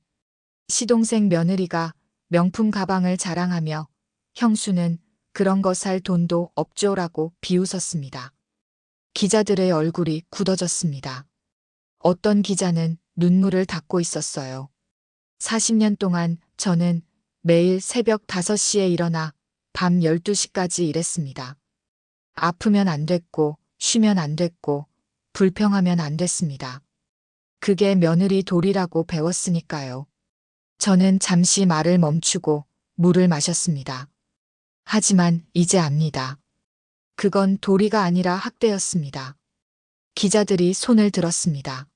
시동생 며느리가 명품 가방을 자랑하며 형수는 그런 거 살 돈도 없죠라고 비웃었습니다. 기자들의 얼굴이 굳어졌습니다. 어떤 기자는 눈물을 닦고 있었어요. 40년 동안 저는 매일 새벽 5시에 일어나 밤 12시까지 일했습니다. 아프면 안 됐고, 쉬면 안 됐고, 불평하면 안 됐습니다. 그게 며느리 도리라고 배웠으니까요. 저는 잠시 말을 멈추고 물을 마셨습니다. 하지만 이제 압니다. 그건 도리가 아니라 학대였습니다. 기자들이 손을 들었습니다.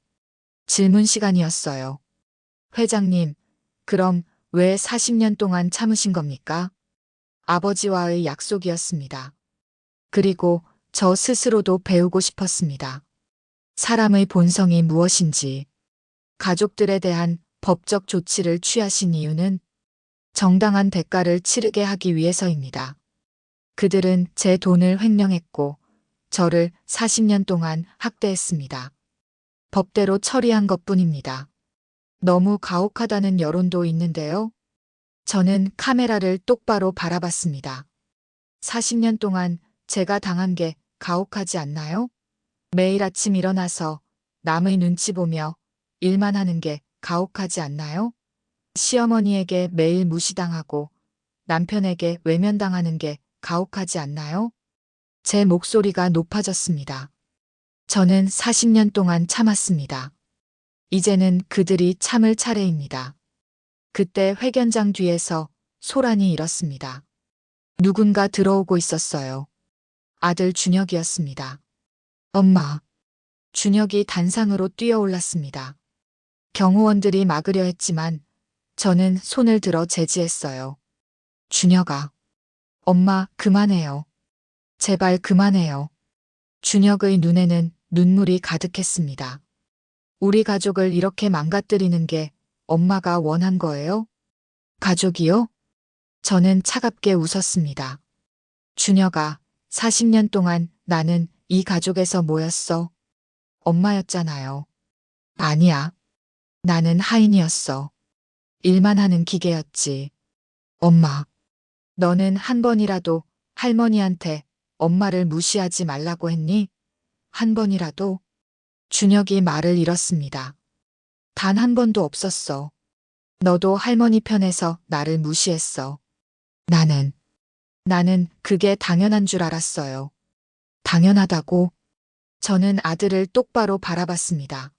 질문 시간이었어요. 회장님, 그럼 왜 40년 동안 참으신 겁니까? 아버지와의 약속이었습니다. 그리고 저 스스로도 배우고 싶었습니다. 사람의 본성이 무엇인지, 가족들에 대한 법적 조치를 취하신 이유는 정당한 대가를 치르게 하기 위해서입니다. 그들은 제 돈을 횡령했고 저를 40년 동안 학대했습니다. 법대로 처리한 것뿐입니다. 너무 가혹하다는 여론도 있는데요. 저는 카메라를 똑바로 바라봤습니다. 40년 동안 제가 당한 게 가혹하지 않나요? 매일 아침 일어나서 남의 눈치 보며 일만 하는 게 가혹하지 않나요? 시어머니에게 매일 무시당하고 남편에게 외면당하는 게 가혹하지 않나요? 제 목소리가 높아졌습니다. 저는 40년 동안 참았습니다. 이제는 그들이 참을 차례입니다. 그때 회견장 뒤에서 소란이 일었습니다. 누군가 들어오고 있었어요. 아들 준혁이었습니다. 엄마. 준혁이 단상으로 뛰어올랐습니다. 경호원들이 막으려 했지만 저는 손을 들어 제지했어요. 준혁아. 엄마, 그만해요. 제발 그만해요. 준혁의 눈에는 눈물이 가득했습니다. 우리 가족을 이렇게 망가뜨리는 게 엄마가 원한 거예요? 가족이요? 저는 차갑게 웃었습니다. 준혁아, 40년 동안 나는 이 가족에서 뭐였어? 엄마였잖아요. 아니야. 나는 하인이었어. 일만 하는 기계였지. 엄마. 너는 한 번이라도 할머니한테 엄마를 무시하지 말라고 했니? 한 번이라도? 준혁이 말을 잃었습니다. 단 한 번도 없었어. 너도 할머니 편에서 나를 무시했어. 나는 그게 당연한 줄 알았어요. 당연하다고? 저는 아들을 똑바로 바라봤습니다.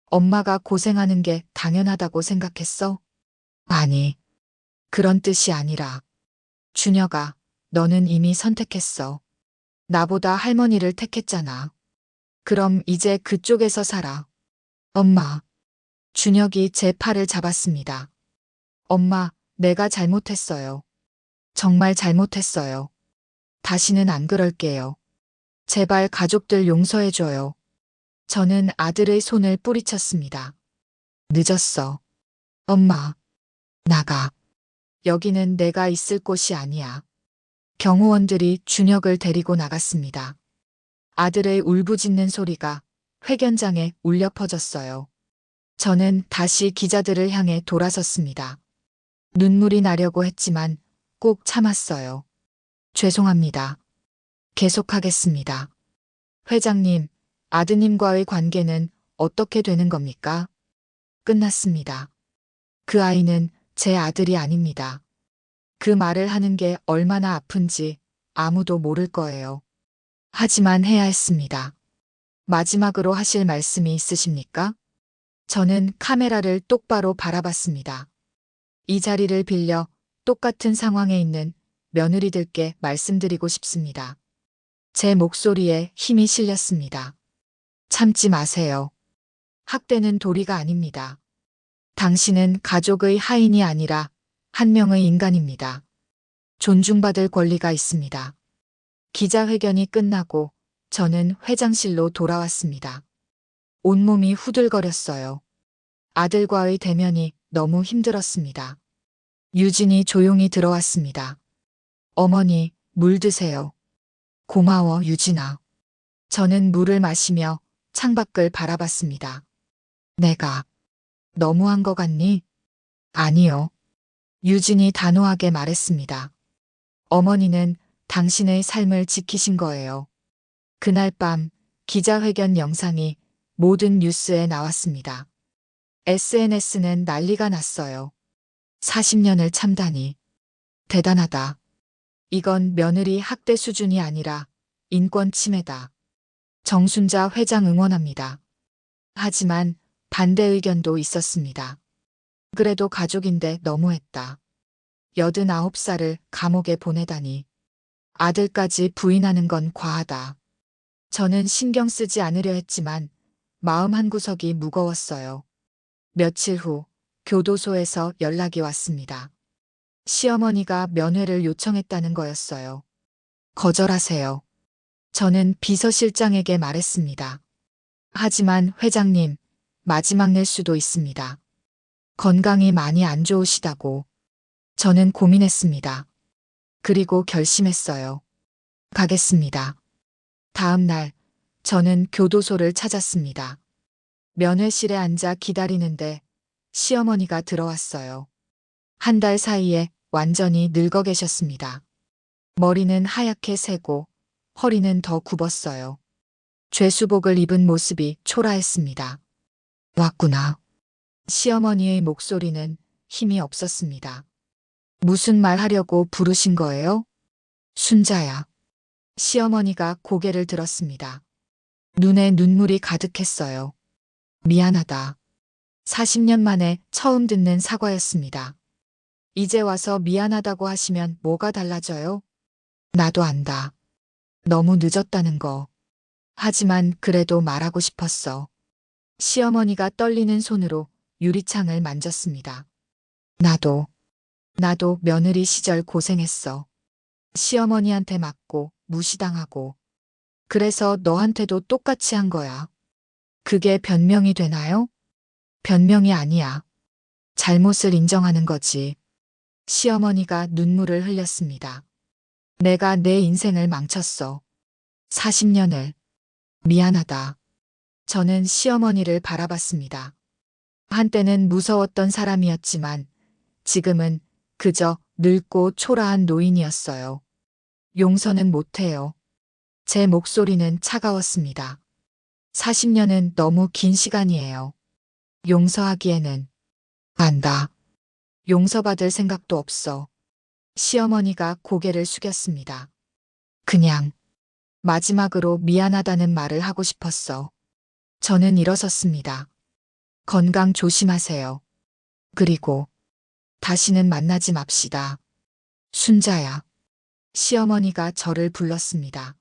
엄마가 고생하는 게 당연하다고 생각했어? 아니, 그런 뜻이 아니라. 준혁아, 너는 이미 선택했어. 나보다 할머니를 택했잖아. 그럼 이제 그쪽에서 살아. 엄마. 준혁이 제 팔을 잡았습니다. 엄마, 내가 잘못했어요. 정말 잘못했어요. 다시는 안 그럴게요. 제발 가족들 용서해줘요. 저는 아들의 손을 뿌리쳤습니다. 늦었어. 엄마. 나가. 여기는 내가 있을 곳이 아니야. 경호원들이 준혁을 데리고 나갔습니다. 아들의 울부짖는 소리가 회견장에 울려 퍼졌어요. 저는 다시 기자들을 향해 돌아섰습니다. 눈물이 나려고 했지만 꼭 참았어요. 죄송합니다. 계속하겠습니다. 회장님, 아드님과의 관계는 어떻게 되는 겁니까? 끝났습니다. 그 아이는 제 아들이 아닙니다. 그 말을 하는 게 얼마나 아픈지 아무도 모를 거예요. 하지만 해야 했습니다. 마지막으로 하실 말씀이 있으십니까? 저는 카메라를 똑바로 바라봤습니다. 이 자리를 빌려 똑같은 상황에 있는 며느리들께 말씀드리고 싶습니다. 제 목소리에 힘이 실렸습니다. 참지 마세요. 학대는 도리가 아닙니다. 당신은 가족의 하인이 아니라 한 명의 인간입니다. 존중받을 권리가 있습니다. 기자회견이 끝나고 저는 회장실로 돌아왔습니다. 온몸이 후들거렸어요. 아들과의 대면이 너무 힘들었습니다. 유진이 조용히 들어왔습니다. 어머니, 물 드세요. 고마워, 유진아. 저는 물을 마시며 창밖을 바라봤습니다. 내가 너무한 것 같니? 아니요. 유진이 단호하게 말했습니다. 어머니는 당신의 삶을 지키신 거예요. 그날 밤 기자회견 영상이 모든 뉴스에 나왔습니다. SNS는 난리가 났어요. 40년을 참다니. 대단하다. 이건 며느리 학대 수준이 아니라 인권 침해다. 정순자 회장 응원합니다. 하지만 반대 의견도 있었습니다. 그래도 가족인데 너무했다. 89살을 감옥에 보내다니. 아들까지 부인하는 건 과하다. 저는 신경 쓰지 않으려 했지만 마음 한구석이 무거웠어요. 며칠 후 교도소에서 연락이 왔습니다. 시어머니가 면회를 요청했다는 거였어요. 거절하세요. 저는 비서실장에게 말했습니다. 하지만 회장님, 마지막 낼 수도 있습니다. 건강이 많이 안 좋으시다고. 저는 고민했습니다. 그리고 결심했어요. 가겠습니다. 다음 날, 저는 교도소를 찾았습니다. 면회실에 앉아 기다리는데 시어머니가 들어왔어요. 한 달 사이에 완전히 늙어 계셨습니다. 머리는 하얗게 새고 허리는 더 굽었어요. 죄수복을 입은 모습이 초라했습니다. 왔구나. 시어머니의 목소리는 힘이 없었습니다. 무슨 말 하려고 부르신 거예요? 순자야. 시어머니가 고개를 들었습니다. 눈에 눈물이 가득했어요. 미안하다. 40년 만에 처음 듣는 사과였습니다. 이제 와서 미안하다고 하시면 뭐가 달라져요? 나도 안다. 너무 늦었다는 거. 하지만 그래도 말하고 싶었어. 시어머니가 떨리는 손으로 유리창을 만졌습니다. 나도 며느리 시절 고생했어. 시어머니한테 맞고 무시당하고. 그래서 너한테도 똑같이 한 거야. 그게 변명이 되나요? 변명이 아니야. 잘못을 인정하는 거지. 시어머니가 눈물을 흘렸습니다. 내가 내 인생을 망쳤어. 40년을. 미안하다. 저는 시어머니를 바라봤습니다. 한때는 무서웠던 사람이었지만 지금은 그저 늙고 초라한 노인이었어요. 용서는 못해요. 제 목소리는 차가웠습니다. 40년은 너무 긴 시간이에요. 용서하기에는 안다. 용서받을 생각도 없어. 시어머니가 고개를 숙였습니다. 그냥 마지막으로 미안하다는 말을 하고 싶었어. 저는 일어섰습니다. 건강 조심하세요. 그리고 다시는 만나지 맙시다. 순자야. 시어머니가 저를 불렀습니다.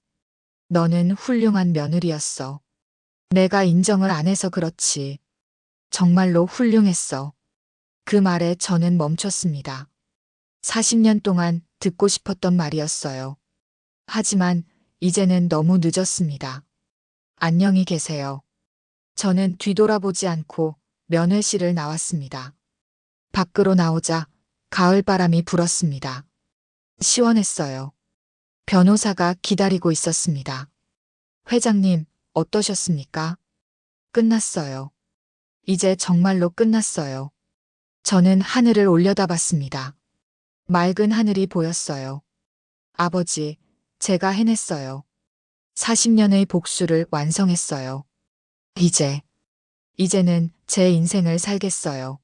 너는 훌륭한 며느리였어. 내가 인정을 안 해서 그렇지. 정말로 훌륭했어. 그 말에 저는 멈췄습니다. 40년 동안 듣고 싶었던 말이었어요. 하지만 이제는 너무 늦었습니다. 안녕히 계세요. 저는 뒤돌아보지 않고 면회실을 나왔습니다. 밖으로 나오자 가을 바람이 불었습니다. 시원했어요. 변호사가 기다리고 있었습니다. 회장님, 어떠셨습니까? 끝났어요. 이제 정말로 끝났어요. 저는 하늘을 올려다봤습니다. 맑은 하늘이 보였어요. 아버지, 제가 해냈어요. 40년의 복수를 완성했어요. 이제는 제 인생을 살겠어요.